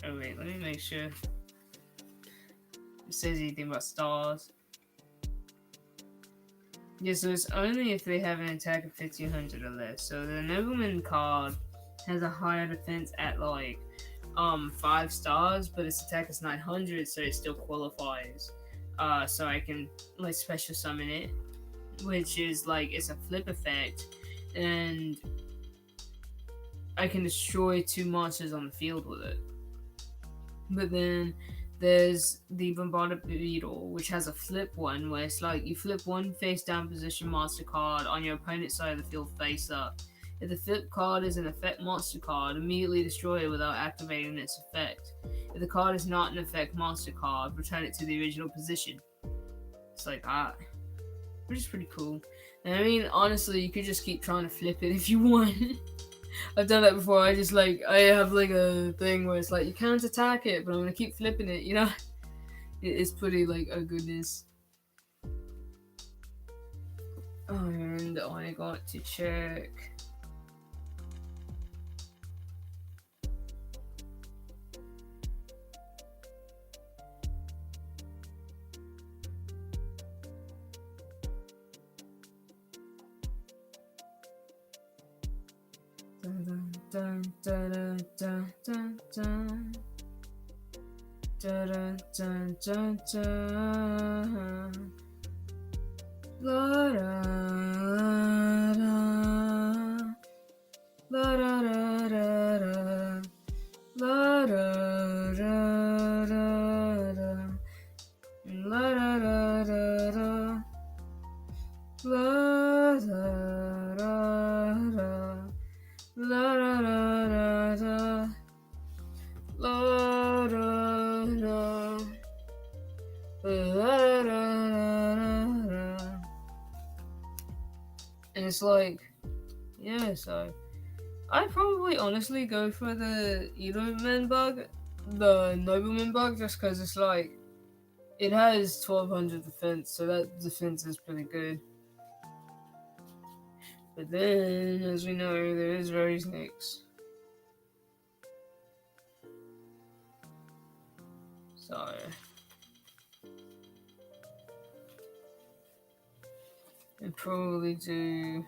Oh wait, let me make sure it says anything about stars. Yeah, so it's only if they have an attack of 1500 or less. So the Nobleman card has a higher defense at like 5 stars, but its attack is 900, so it still qualifies. So I can like special summon it, which is like it's a flip effect, and I can destroy 2 monsters on the field with it. But then there's the Bombarded Beetle, which has a flip one, where it's like you flip one face down position monster card on your opponent's side of the field face up. If the flip card is an effect monster card, immediately destroy it without activating its effect. If the card is not an effect monster card, return it to the original position. It's like that. Which is pretty cool. And I mean, honestly, you could just keep trying to flip it if you want. I've done that before. I have like a thing where it's like, you can't attack it, but I'm gonna keep flipping it, you know? It's pretty like, oh goodness. And I got to check. Dun, dun, dun, dun, dun, dun. Dun, dun, dun, dun. La da da. La da da da da. La da da da da. La da da da da. La da da da. La da da da da. La da da. La da da da. And it's like, yeah, so I'd probably honestly go for the Edelman bug, the Nobleman bug, just because it's like, it has 1200 defense, so that defense is pretty good. But then, as we know, there is Rose Nix. So I'd probably do...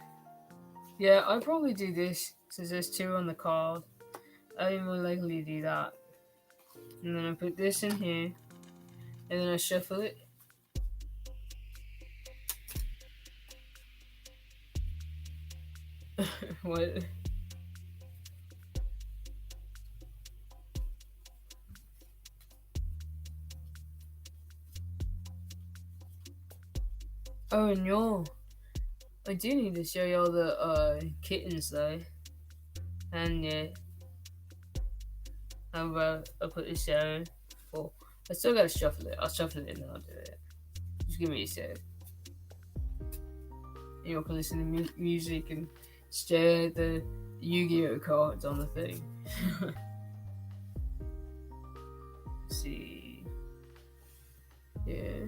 Yeah, I'd probably do this, since there's 2 on the card. I'd more likely do that. And then I put this in here, and then I shuffle it. What? Oh, and y'all, I do need to show y'all the kittens though. And yeah, how about I put this down? Well, I still gotta shuffle it. I'll shuffle it and then I'll do it. Just give me a sec. You can listen to music and stare at the Yu-Gi-Oh cards on the thing. Let's see. Yeah.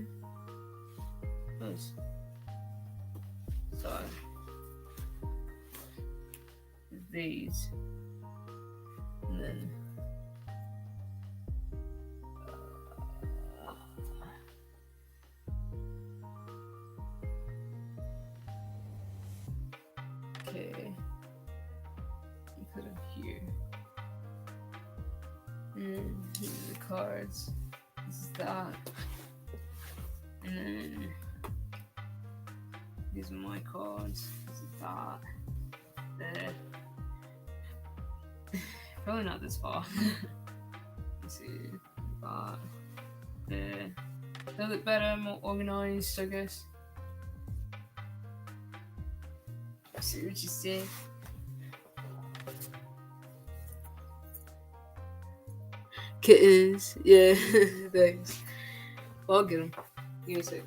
Nice. So these, and then okay, put them here, and here's the cards. This is that, and then these are my cards. This is that. There. Probably not this far. Let's see. That. There. They look better, more organized, I guess. Let's see what you say. Kittens. Yeah. Thanks. Well, I'll get them. Give me a sec.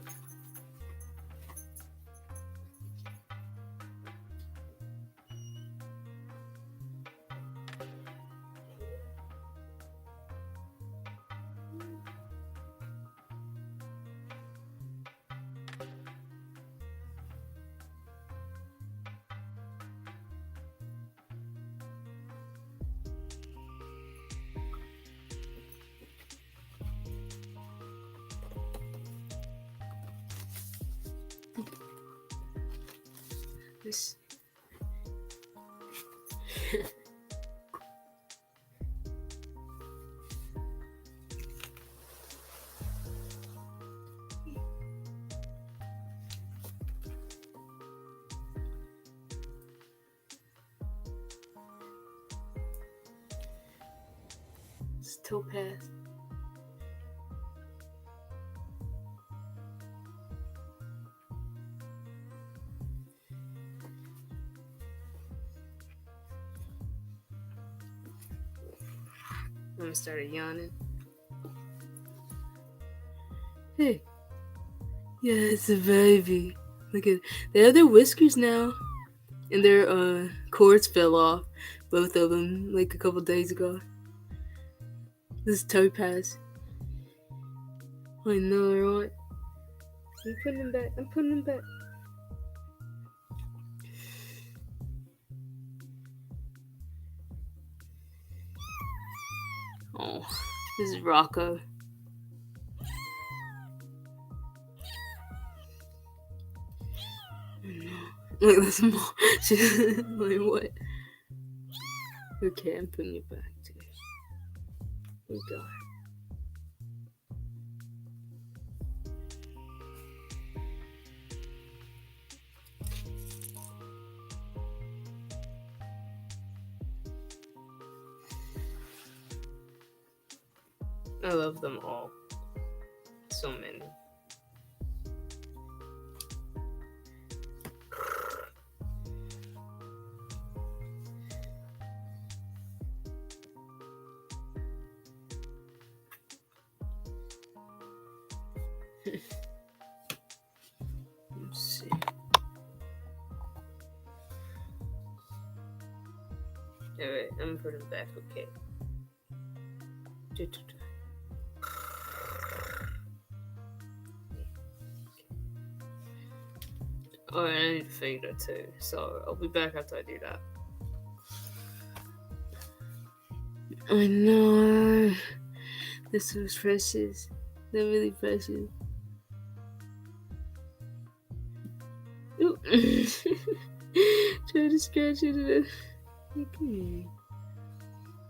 This. topaz. I'm gonna start yawning. Hey. Yeah, it's a baby. Look at they have their whiskers now. And their cords fell off. Both of them, like a couple days ago. This is topaz. I know, right? I'm putting them back. I'm putting them back. Oh, this is Rocco. Look, this mom. Like, what? Okay, I'm putting it back too. Oh god. I love them all. So many. Let's see. Alright, I'm gonna put them back, okay. Alright, I need to feed her too, so I'll be back after I do that. I know. This was precious. They're really precious. Ooh. Try to scratch it. Okay.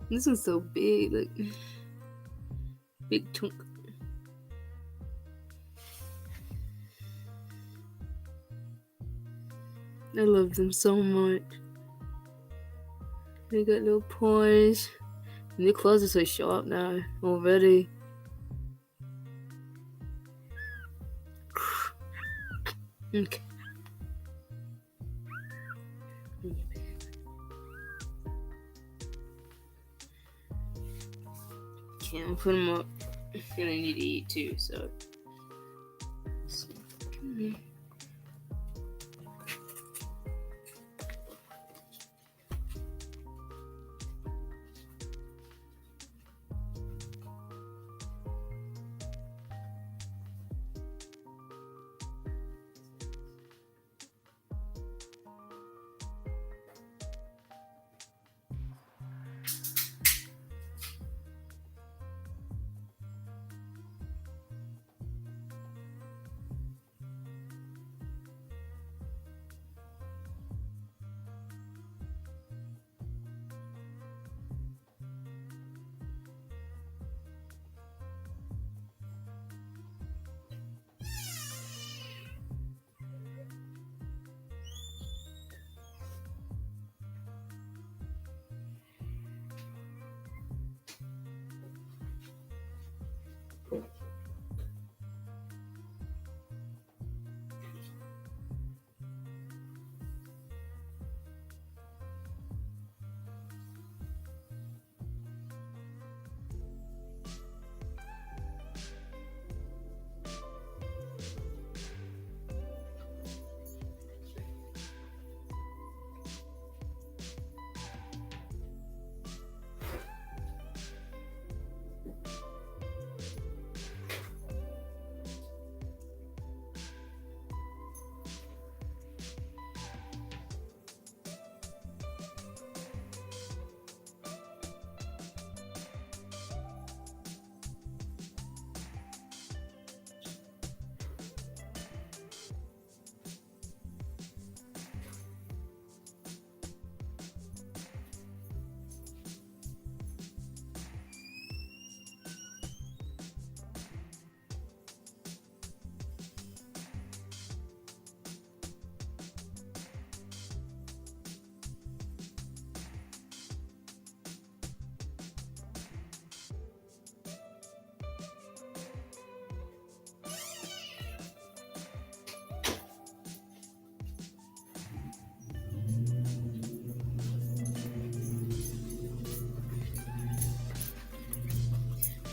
This one's so big, like big chunk. I love them so much. They got little paws. And their claws are so sharp now already. Okay. Okay, I'm putting them up. And I need to eat too, so.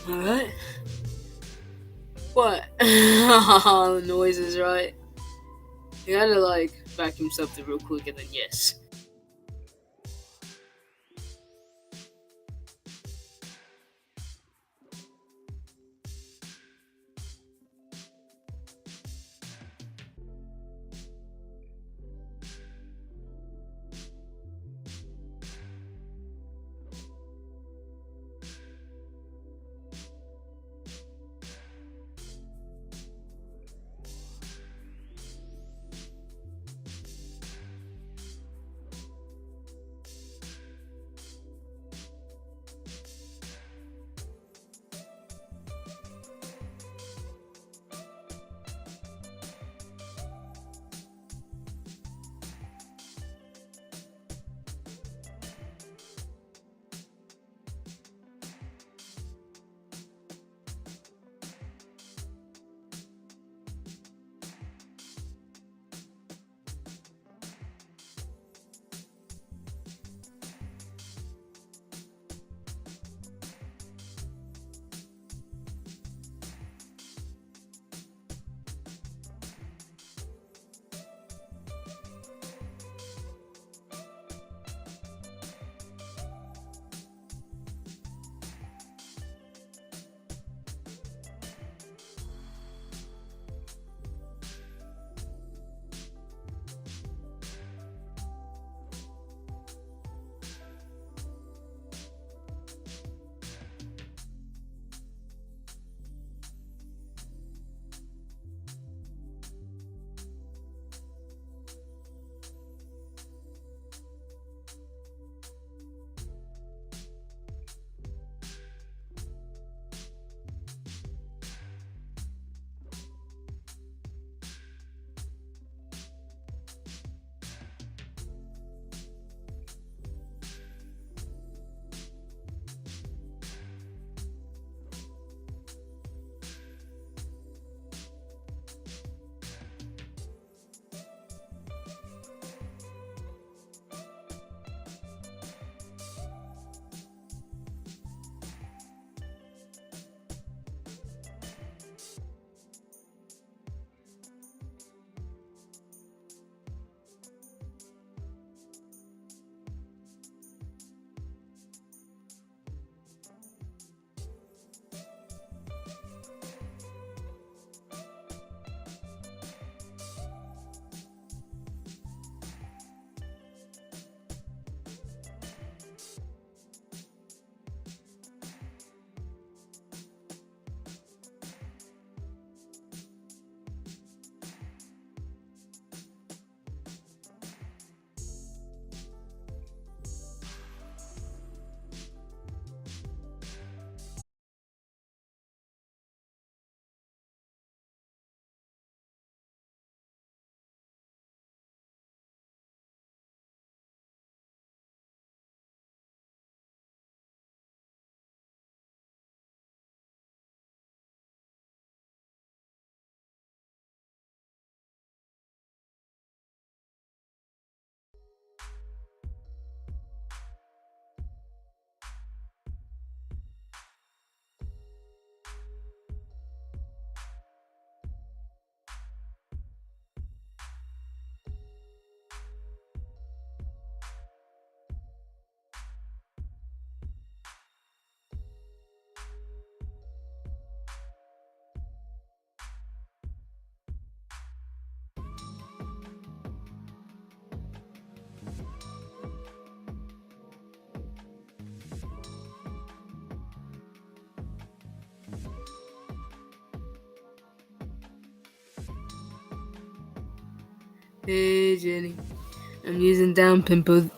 Alright. What? The noises, right? You gotta like vacuum something real quick and then yes. Hey Jenny, I'm using down tempo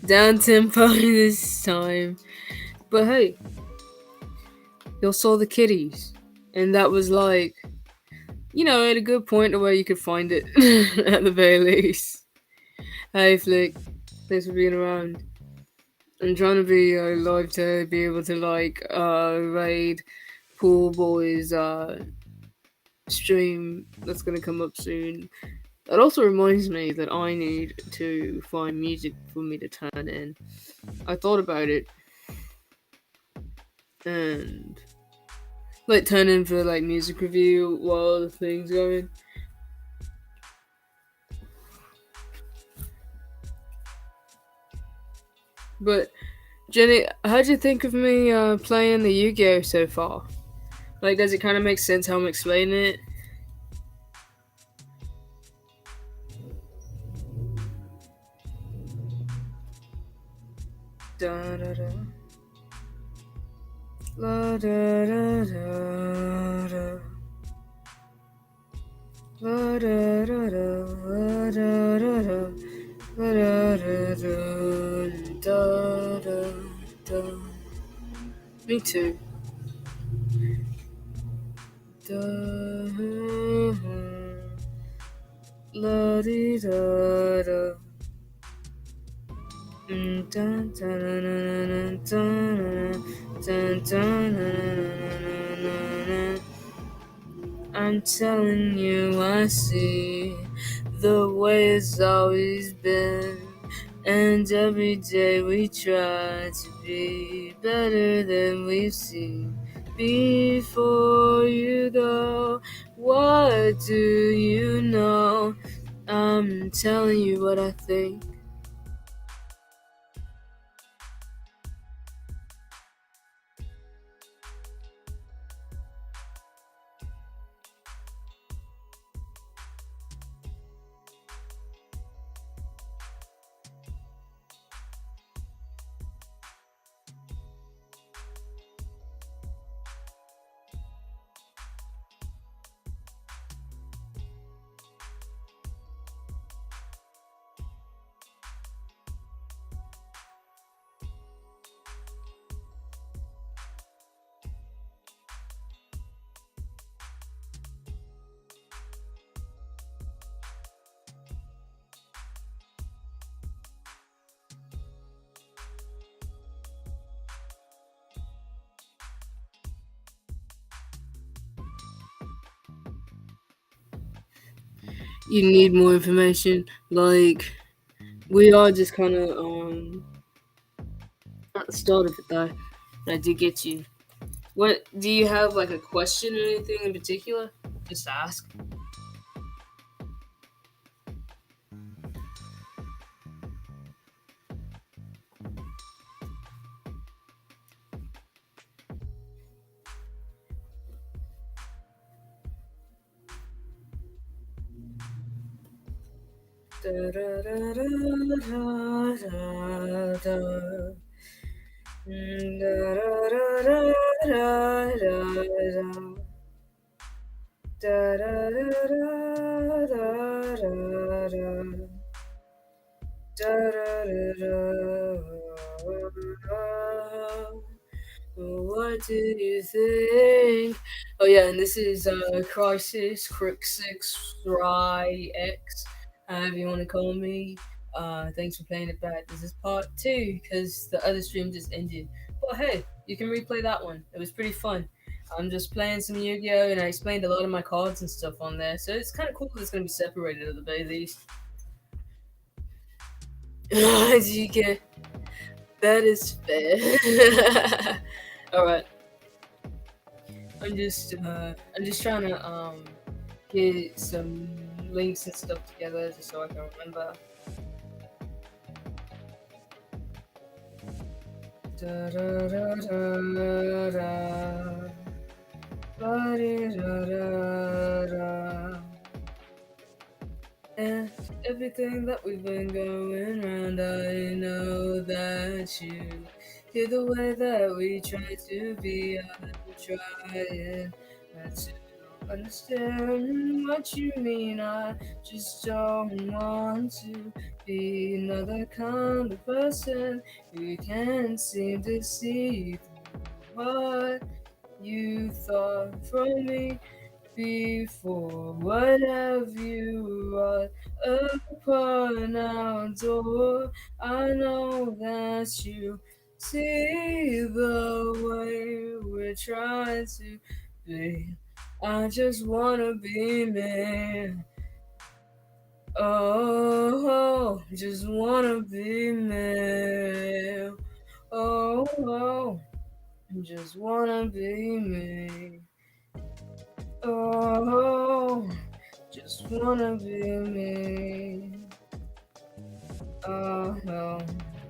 this time. But hey, y'all saw the kitties, and that was like, at a good point where you could find it at the very least. Hey Flick, thanks for being around. I'm trying to be live to be able to raid Pool Boys stream that's gonna come up soon. That also reminds me that I need to find music for me to turn in. I thought about it. and like turn in for like music review while the thing's going. But Jenny, how'd you think of me playing the Yu-Gi-Oh so far? Like, does it kind of make sense how I'm explaining it? Da da da. La da da da da. La da da da. La da da da. La da da da. Da da da. Me too. Da. La di da da. Dun, dun, dun, dun, dun, dun, dun. I'm telling you, I see the way it's always been, and every day we try to be better than we've seen. Before you go, what do you know? I'm telling you what I think. You need more information. Like, we are just kind of at the start of it though. I did get you. What do you have like a question or anything in particular? Just ask. Da, da, da, da, da, da, da. Da, da, da, da, da, da, da. Da, da, da, da, da, da, da. Da, da, da, da. What do you think? Oh yeah, and this is Crisis Crix6 Rye X, however you want to call me. Thanks for playing it back. This is part two because the other stream just ended. But hey, you can replay that one. It was pretty fun. I'm just playing some Yu-Gi-Oh, and I explained a lot of my cards and stuff on there, so it's kind of cool that it's gonna be separated at the very least. You get that is fair. All right. I'm just trying to get some links and stuff together just so I can remember. Da, da, da, da, da. Da, da, da, da. And everything that we've been going around, I know that you hear the way that we try to be. I'm trying not to understand what you mean. I just don't want to be another kind of person who can't seem to see through what you thought from me before. What have you wrought upon our door? I know that you see the way we're trying to be. I just wanna be me. Oh, just wanna be me. Oh, oh. just wanna be me. Oh, just wanna be me. Oh,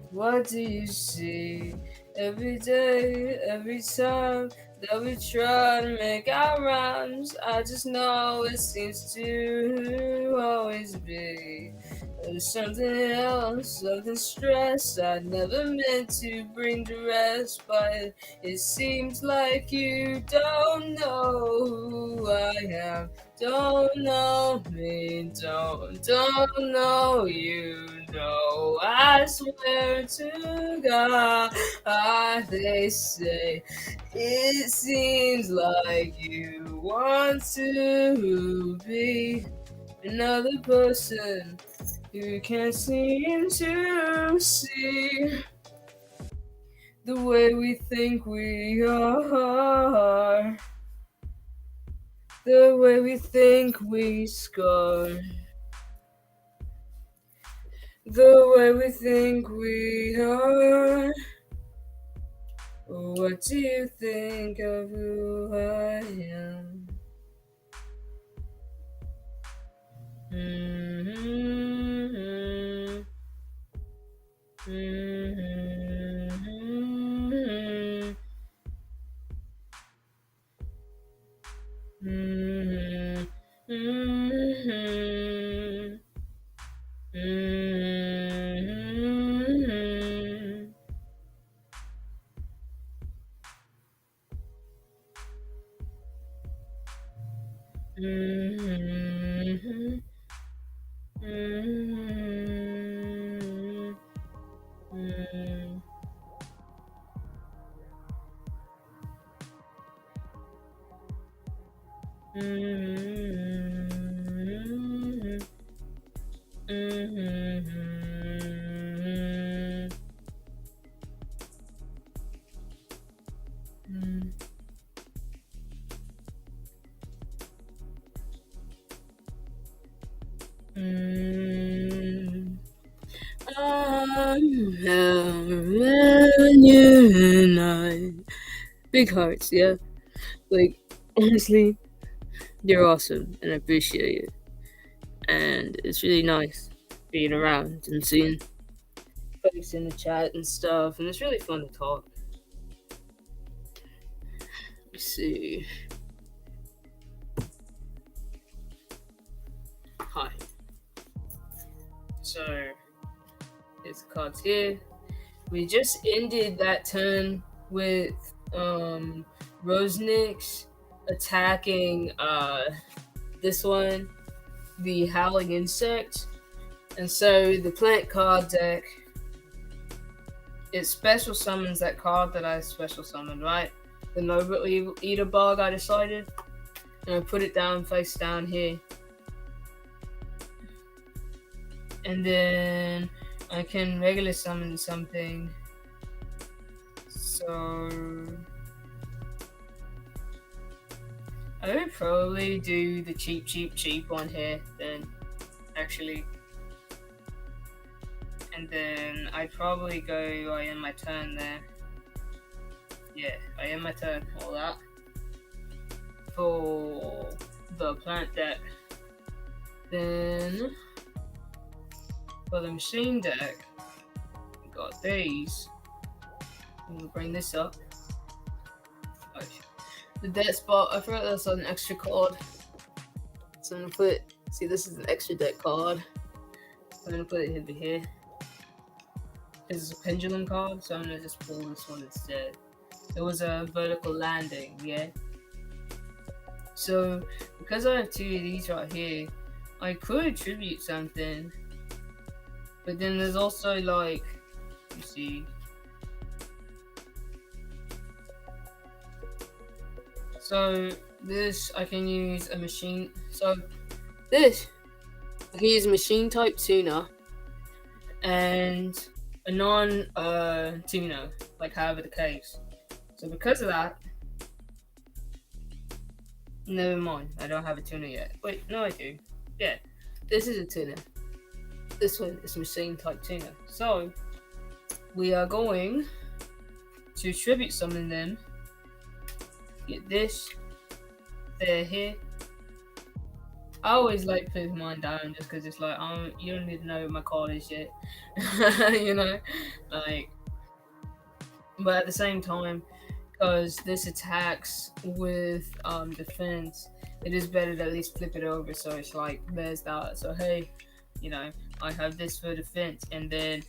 what do you see? Every day, every time that we try to make our rhymes, I just know it seems to always be there's something else, something stress I never meant to bring to rest, but it seems like you don't know who I am, don't know me, don't know you know. I swear to God, they say it seems like you want to be another person you can't seem to see the way we think we are, the way we think we score, the way we think we are. What do you think of who I am? Mm-hmm. Mm-hmm. Mm-hmm. Mm-hmm. Mm-hmm. Mm-hmm. Mm-hmm. Mm-hmm. Mm-hmm. Mm-hmm. Mm-hmm. You and I. Big hearts, yeah. Like, honestly, you're awesome, and I appreciate it. And it's really nice being around and seeing folks in the chat and stuff, and it's really fun to talk. Let's see. Hi. So, there's the cards here. We just ended that turn with Rosenix attacking this one, the Howling Insect. And so the plant card deck, it special summons that card that I special summoned, right? The Noble Eater Bug, I decided. And I put it down face down here. And then I can regular summon something. So I would probably do the cheap one here then, actually. And then I'd probably go, I end my turn there. Yeah, I end my turn, all that. For the plant deck. Then, for the machine deck, we got these. I'm gonna bring this up. Okay. The dead spot, I forgot that's an extra card. So I'm gonna put, see, this is an extra deck card. I'm gonna put it over here. This is a pendulum card, so I'm gonna just pull this one instead. It was a vertical landing, yeah? So, because I have two of these right here, I could attribute something. But then there's also like, you see. So, this, I can use a machine. So, this, I can use a machine type tuner. And a non-tuner, like however the case. So because of that, never mind, I don't have a tuner yet. Wait, no I do. Yeah, this is a tuner. This one is machine type tuner. So, we are going to tribute summon them get this, there, here. I always like putting mine down just because it's like, you don't need to know what my card is yet. You know? Like, but at the same time, because this attacks with defense, it is better to at least flip it over so it's like, there's that. So, hey, you know, I have this for defense, and then,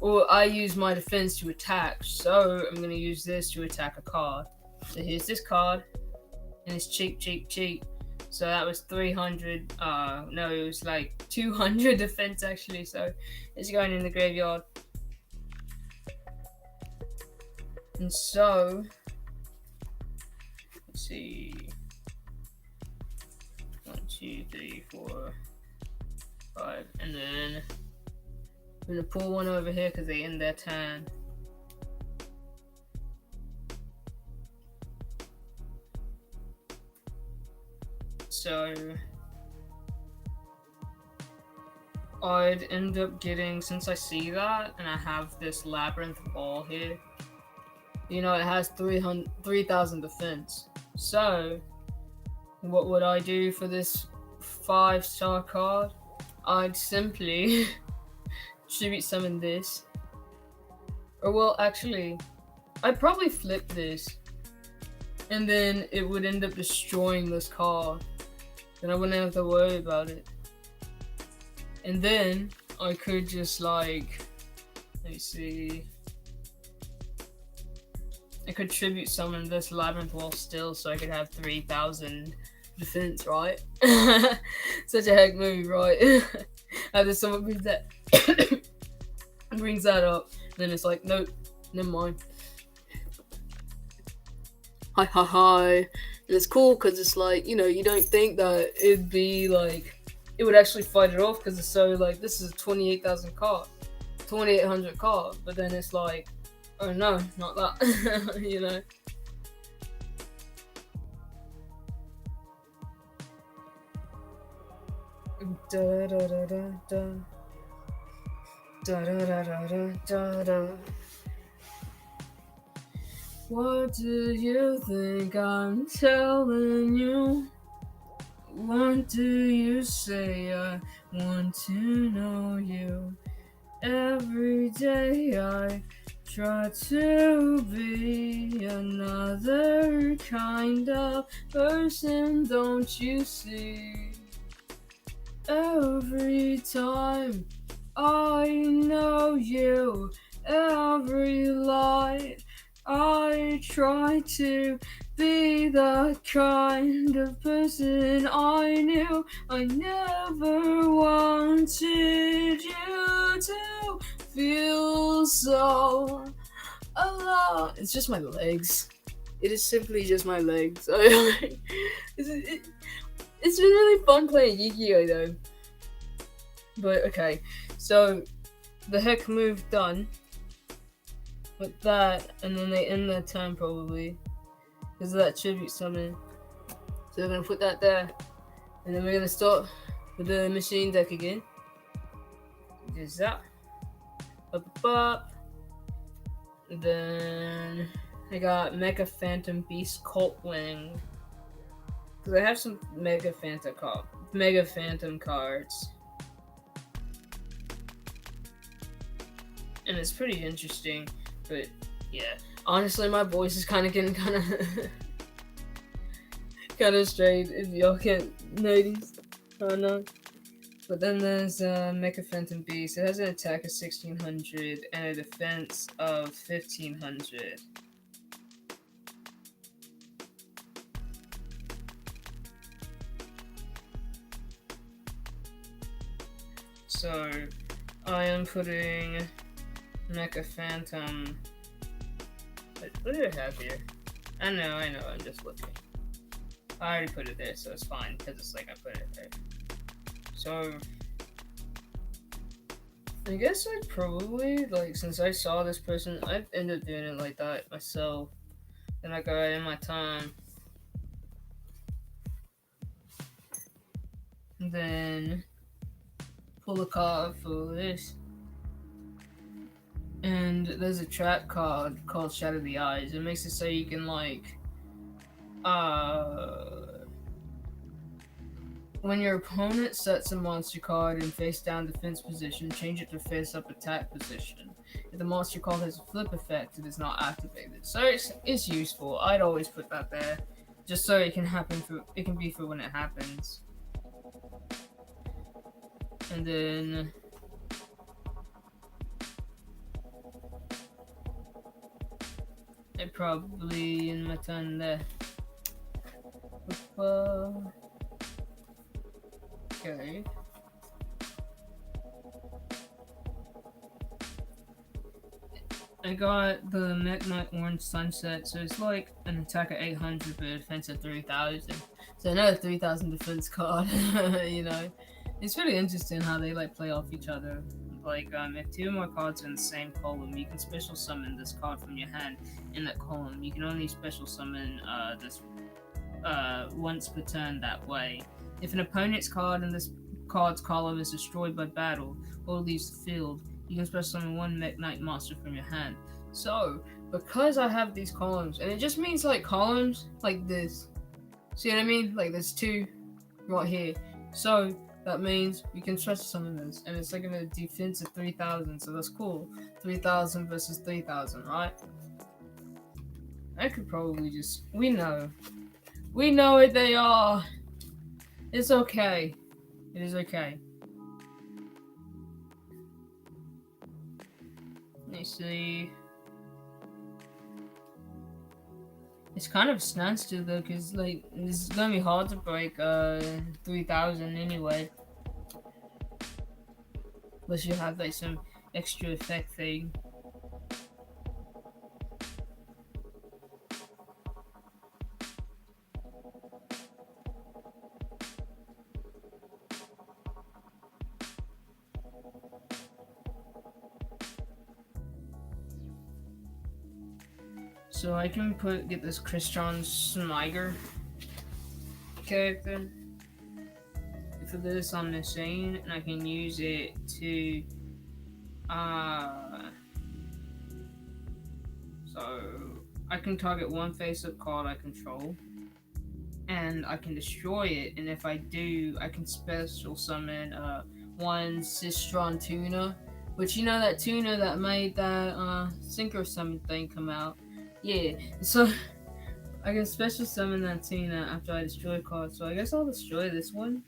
or I use my defense to attack, so I'm going to use this to attack a card. So here's this card, and it's cheap, cheap, cheap. So that was 300, no, it was like 200 defense actually, so it's going in the graveyard. And so, let's see, 1, 2, 3, 4, 5, and then I'm going to pull one over here because they end their turn. So I'd end up getting, since I see that, and I have this labyrinth ball here, you know, it has 3,000 defense. So what would I do for this 5-star card? I'd simply tribute summon this. Or well, actually, I'd probably flip this, and then it would end up destroying this card. Then I wouldn't have to worry about it. And then I could just like, let me see. I could tribute summon this labyrinth wall still, so I could have 3,000 defense, right? Such a heck move, right? After someone brings that brings that up, then it's like, nope, never mind. Hi, hi, hi. And it's cool because it's like, you know, you don't think that it'd be like, it would actually fight it off because it's so like, this is a 28,000 card, 2,800 card, but then it's like, oh no, not that, you know. Da da da da da. Da da da da da da da. What do you think I'm telling you? What do you say? I want to know you. Every day I try to be another kind of person, don't you see? Every time I know you, every light I try to be the kind of person I knew. I never wanted you to feel so alone. It's just my legs. It is simply just my legs. It's been really fun playing Yu-Gi-Oh though. But okay, so the heck move done with that, and then they end their turn probably because of that tribute summon. So they're gonna put that there, and then we're gonna start with the machine deck again. Just that. Up. Then I got Mega Phantom Beast Cult Wing. Because I have some Mega Phantom cards. And it's pretty interesting, but yeah. Honestly, my voice is kind of getting kind of straight, if y'all can't notice. Oh no. But then there's Mega Phantom Beast. It has an attack of 1,600 and a defense of 1,500. So, I am putting Mecha Phantom. What do I have here? I know, I'm just looking. I already put it there, so it's fine, because it's like I put it there. So, I guess I'd probably, like, since I saw this person, I'd end up doing it like that myself. Then I go right in my time. Then pull a card for this. And there's a trap card called Shadow the Eyes. It makes it so you can, like, when your opponent sets a monster card in face down defense position, change it to face up attack position. If the monster card has a flip effect, it is not activated. So it's useful. I'd always put that there, just so it can be for when it happens. And then I probably in my turn there. Okay. I got the Midnight Orange Sunset, so it's like an attack at 800 but a defense at 3000. So another 3000 defense card, you know. It's really interesting how they like play off each other. Like, if two or more cards are in the same column, you can special summon this card from your hand in that column. You can only special summon this once per turn that way. If an opponent's card in this card's column is destroyed by battle or leaves the field, you can special summon one Midnight monster from your hand. So, because I have these columns, and it just means like columns like this. See what I mean? Like there's two right here. So that means we can special summon this, and it's like a defense of 3000. So that's cool. 3000 versus 3000, right? I could probably just. We know what they are. It's okay. It is okay. Let me see. It's kind of a standstill though, because like this is gonna be hard to break 3000 anyway. Unless you have like some extra effect thing. So I can get this Christian Smiger character for this on the scene, and I can use it to so I can target one face-up card I control, and I can destroy it. And if I do, I can special summon one Sistron Tuna, which you know that tuna that made that Synchro Summon thing come out. Yeah, so I can special summon that tuna after I destroy a card. So I guess I'll destroy this one.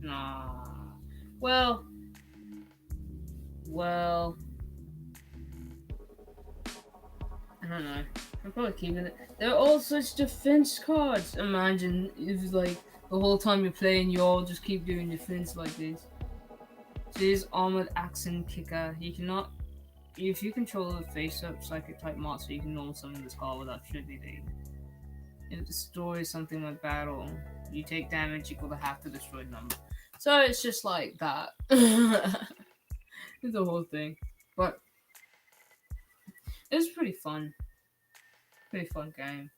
Nah. Well. I don't know. I'm probably keeping it. They're all such defense cards. Imagine if like the whole time you're playing, you all just keep doing defense like this. So here's Armored Accent Kicker. You cannot. If you control a face-up psychic type monster, you can normal summon this card without triggering. If it destroys something like battle, you take damage equal to half the destroyed number. So it's just like that. It's the whole thing. But it was pretty fun. Pretty fun game.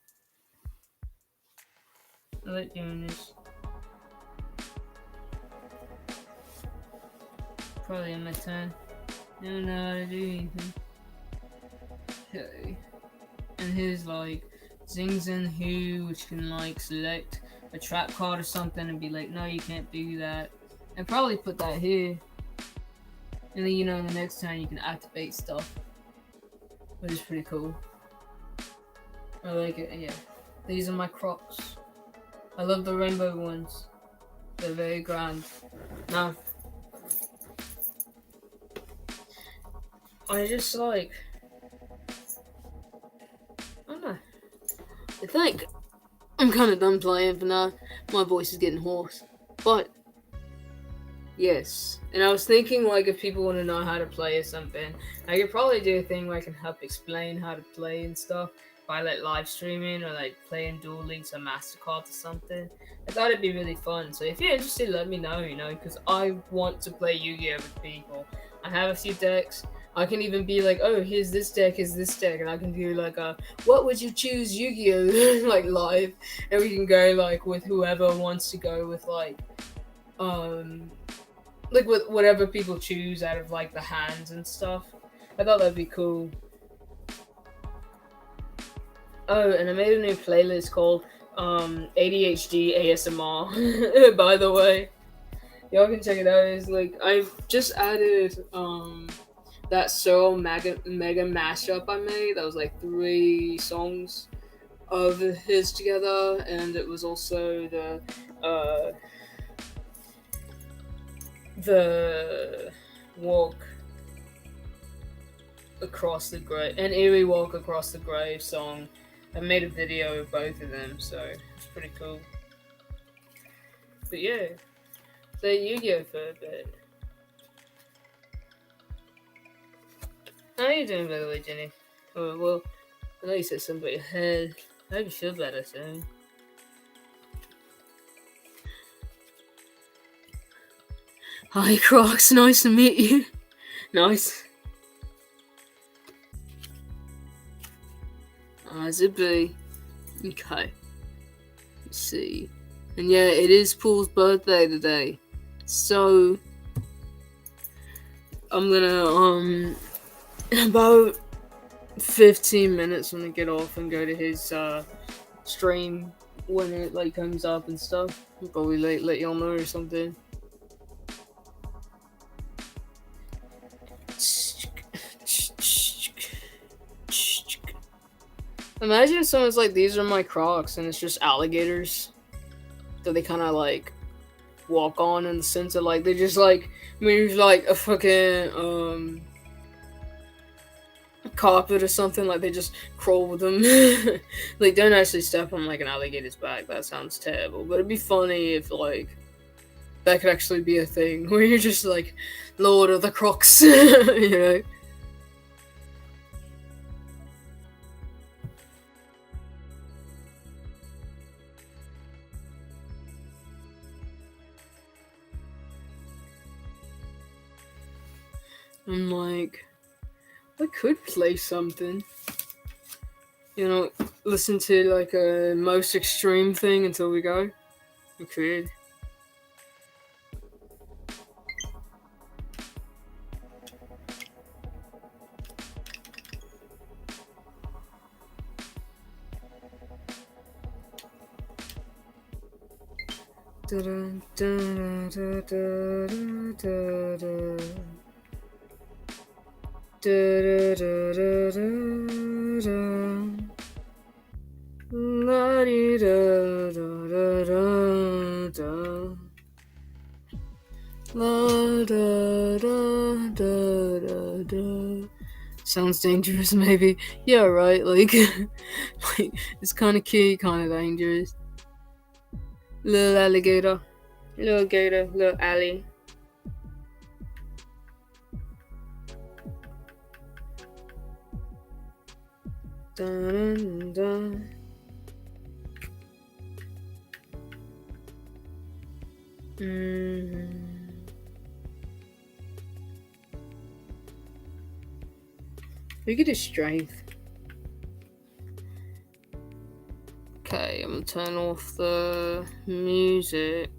I like doing this. Probably in my turn. I don't know how to do anything. Okay. And here's like Zings and Who, which can like select a trap card or something and be like, no, you can't do that. And probably put that here. And then, you know, the next time you can activate stuff. Which is pretty cool. I like it, yeah. These are my Crocs. I love the rainbow ones. They're very grand. Now, I just like, I don't know. I think I'm kind of done playing for now. My voice is getting hoarse. But, yes. And I was thinking, like, if people want to know how to play or something, I could probably do a thing where I can help explain how to play and stuff by, like, live streaming or, like, playing Duel Links or MasterCard or something. I thought it'd be really fun. So if you're interested, let me know, you know, because I want to play Yu-Gi-Oh! With people. I have a few decks. I can even be like, oh, here's this deck, and I can do like a, what would you choose Yu-Gi-Oh! Like live, and we can go like with whoever wants to go with like with whatever people choose out of like the hands and stuff. I thought that'd be cool. Oh, and I made a new playlist called ADHD ASMR. By the way, y'all can check it out. It's like I've just added that Soul mega mashup I made. That was like 3 songs of his together, and it was also the walk across the grave, an eerie walk across the grave song. I made a video of both of them, so it's pretty cool. But yeah, play Yu-Gi-Oh for a bit. How are you doing, by the way, Jenny? Oh, well, I know you said something about your head. I hope you feel better soon. Hi, Crocs. Nice to meet you. Nice. As it be. Okay. Let's see. And yeah, it is Paul's birthday today. So I'm gonna in about 15 minutes I'm gonna get off and go to his stream when it like comes up and stuff. I'll probably let y'all know or something. Imagine if someone's like, these are my Crocs, and it's just alligators that they kind of like walk on, in the sense of like they just like move like a fucking carpet or something, like they just crawl with them. Like, don't actually step on like an alligator's back. That sounds terrible, but it'd be funny if like that could actually be a thing where you're just like Lord of the Crocs. You know. I'm like, I could play something. You know, listen to like a most extreme thing until we go. I could. Sounds dangerous, maybe. Yeah, right. Like, like it's kind of cute, kind of dangerous. Little alligator, little gator, little alley. Dun, dun. We could do strength. Okay, I'm gonna turn off the music.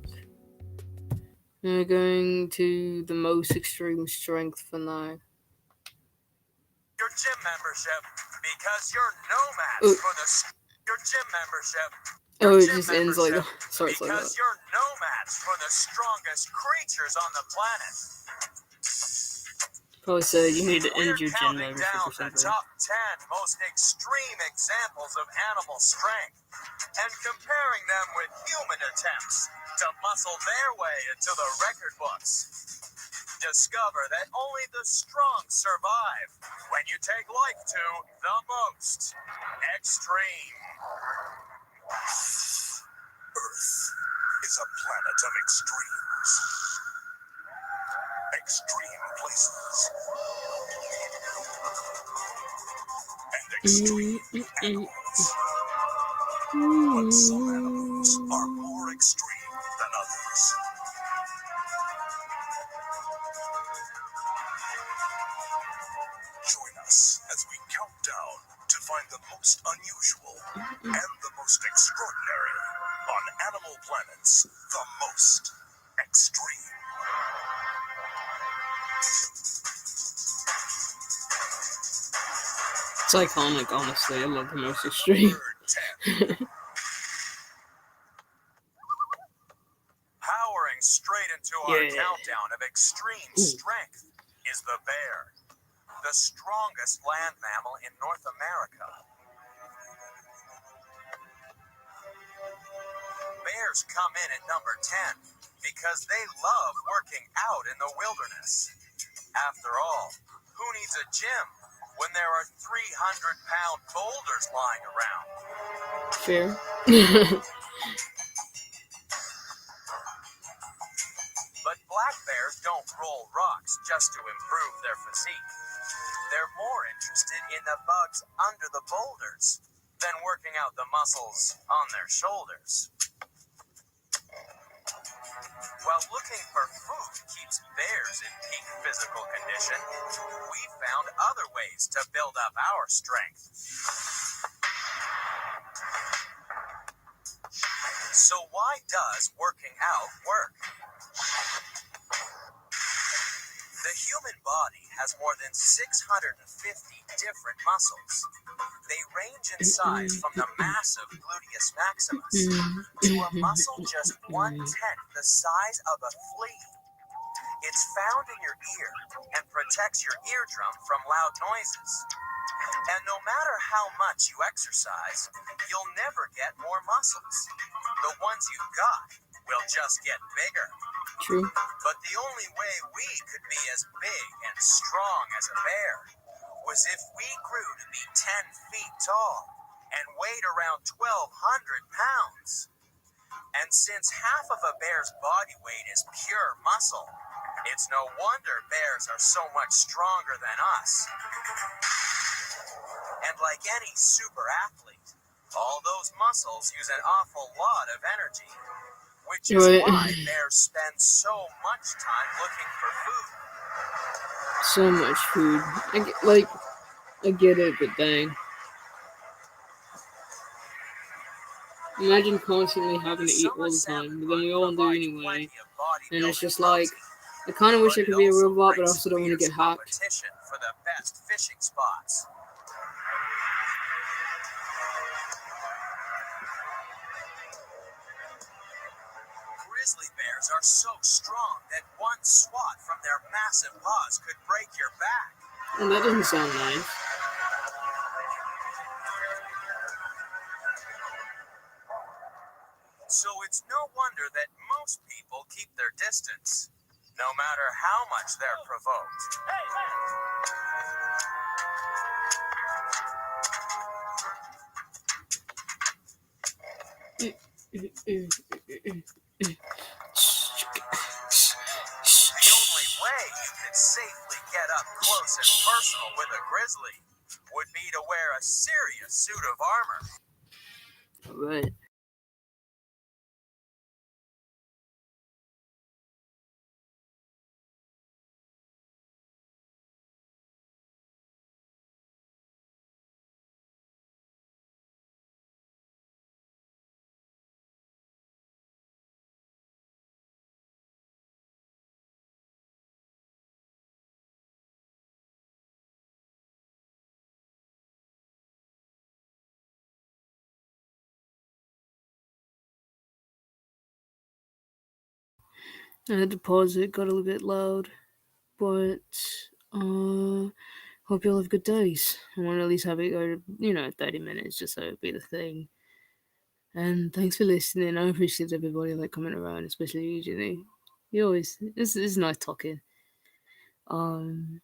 We're going to the most extreme strength for now. Your gym membership, because you're nomads for your gym membership. Oh, it just ends like that. Sorry, because you're nomads for the strongest creatures on the planet. Probably said you need to end your gym We're membership or counting down the something. top 10 most extreme examples of animal strength and comparing them with human attempts to muscle their way into the record books. Discover that only the strong survive when you take life to the most extreme. Earth is a planet of extremes. Extreme places. And extreme animals. But some animals are more extreme than others. Join us as we count down to find the most unusual and the most extraordinary on Animal Planet's The Most Extreme. It's iconic, honestly. I love the most extreme. Bird 10. Powering straight into our Yeah. countdown of extreme strength is the bear, the strongest land mammal in North America. Bears come in at number 10 because they love working out in the wilderness. After all, who needs a gym when there are 300-pound boulders lying around? Fair. But black bears don't roll rocks just to improve their physique. They're more interested in the bugs under the boulders than working out the muscles on their shoulders. While looking for food keeps bears in peak physical condition, we found other ways to build up our strength. So why does working out work? The human body has more than 650 different muscles. They range in size from the massive gluteus maximus to a muscle just 1/10 the size of a flea. It's found in your ear and protects your eardrum from loud noises. And no matter how much you exercise, you'll never get more muscles. The ones you've got will just get bigger. True. But the only way we could be as big and strong as a bear was if we grew to be 10 feet tall and weighed around 1,200 pounds. And since half of a bear's body weight is pure muscle, it's no wonder bears are so much stronger than us. And like any super athlete, all those muscles use an awful lot of energy, which is why bears spend so much time looking for food. So much food. I get it, but dang. Imagine constantly having to eat all the time, but then we all do anyway. And it's just like, I kind of wish I could be a robot, but I also don't want to get hacked. For the best fishing spots. Grizzly bears are so strong that one swat from their massive paws could break your back. Well, that doesn't sound nice. So it's no wonder that most people keep their distance, no matter how much they're provoked. The only way you could safely get up close and personal with a grizzly would be to wear a serious suit of armor. Alright. I had to pause it, got a little bit loud, but hope you all have good days. I want to at least have it go to, 30 minutes just so it'll be the thing. And thanks for listening. I appreciate everybody coming around, especially you, Ginny. You always, it's nice talking. And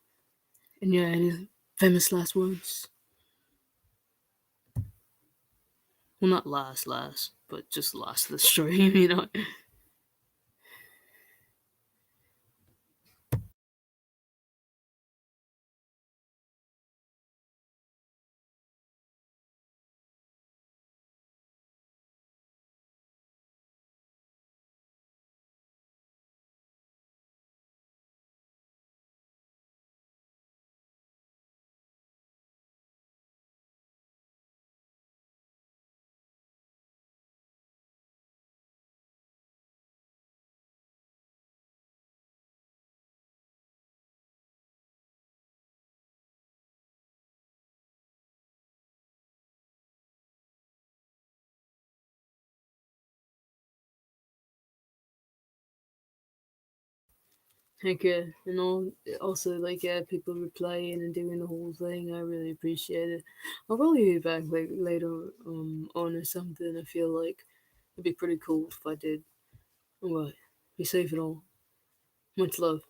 yeah, any famous last words? Well, not last, but just last of the stream. Heck yeah, and also like yeah, people replying and doing the whole thing. I really appreciate it. I'll probably be back like later on or something. I feel like it'd be pretty cool if I did. Alright, be safe and all. Much love.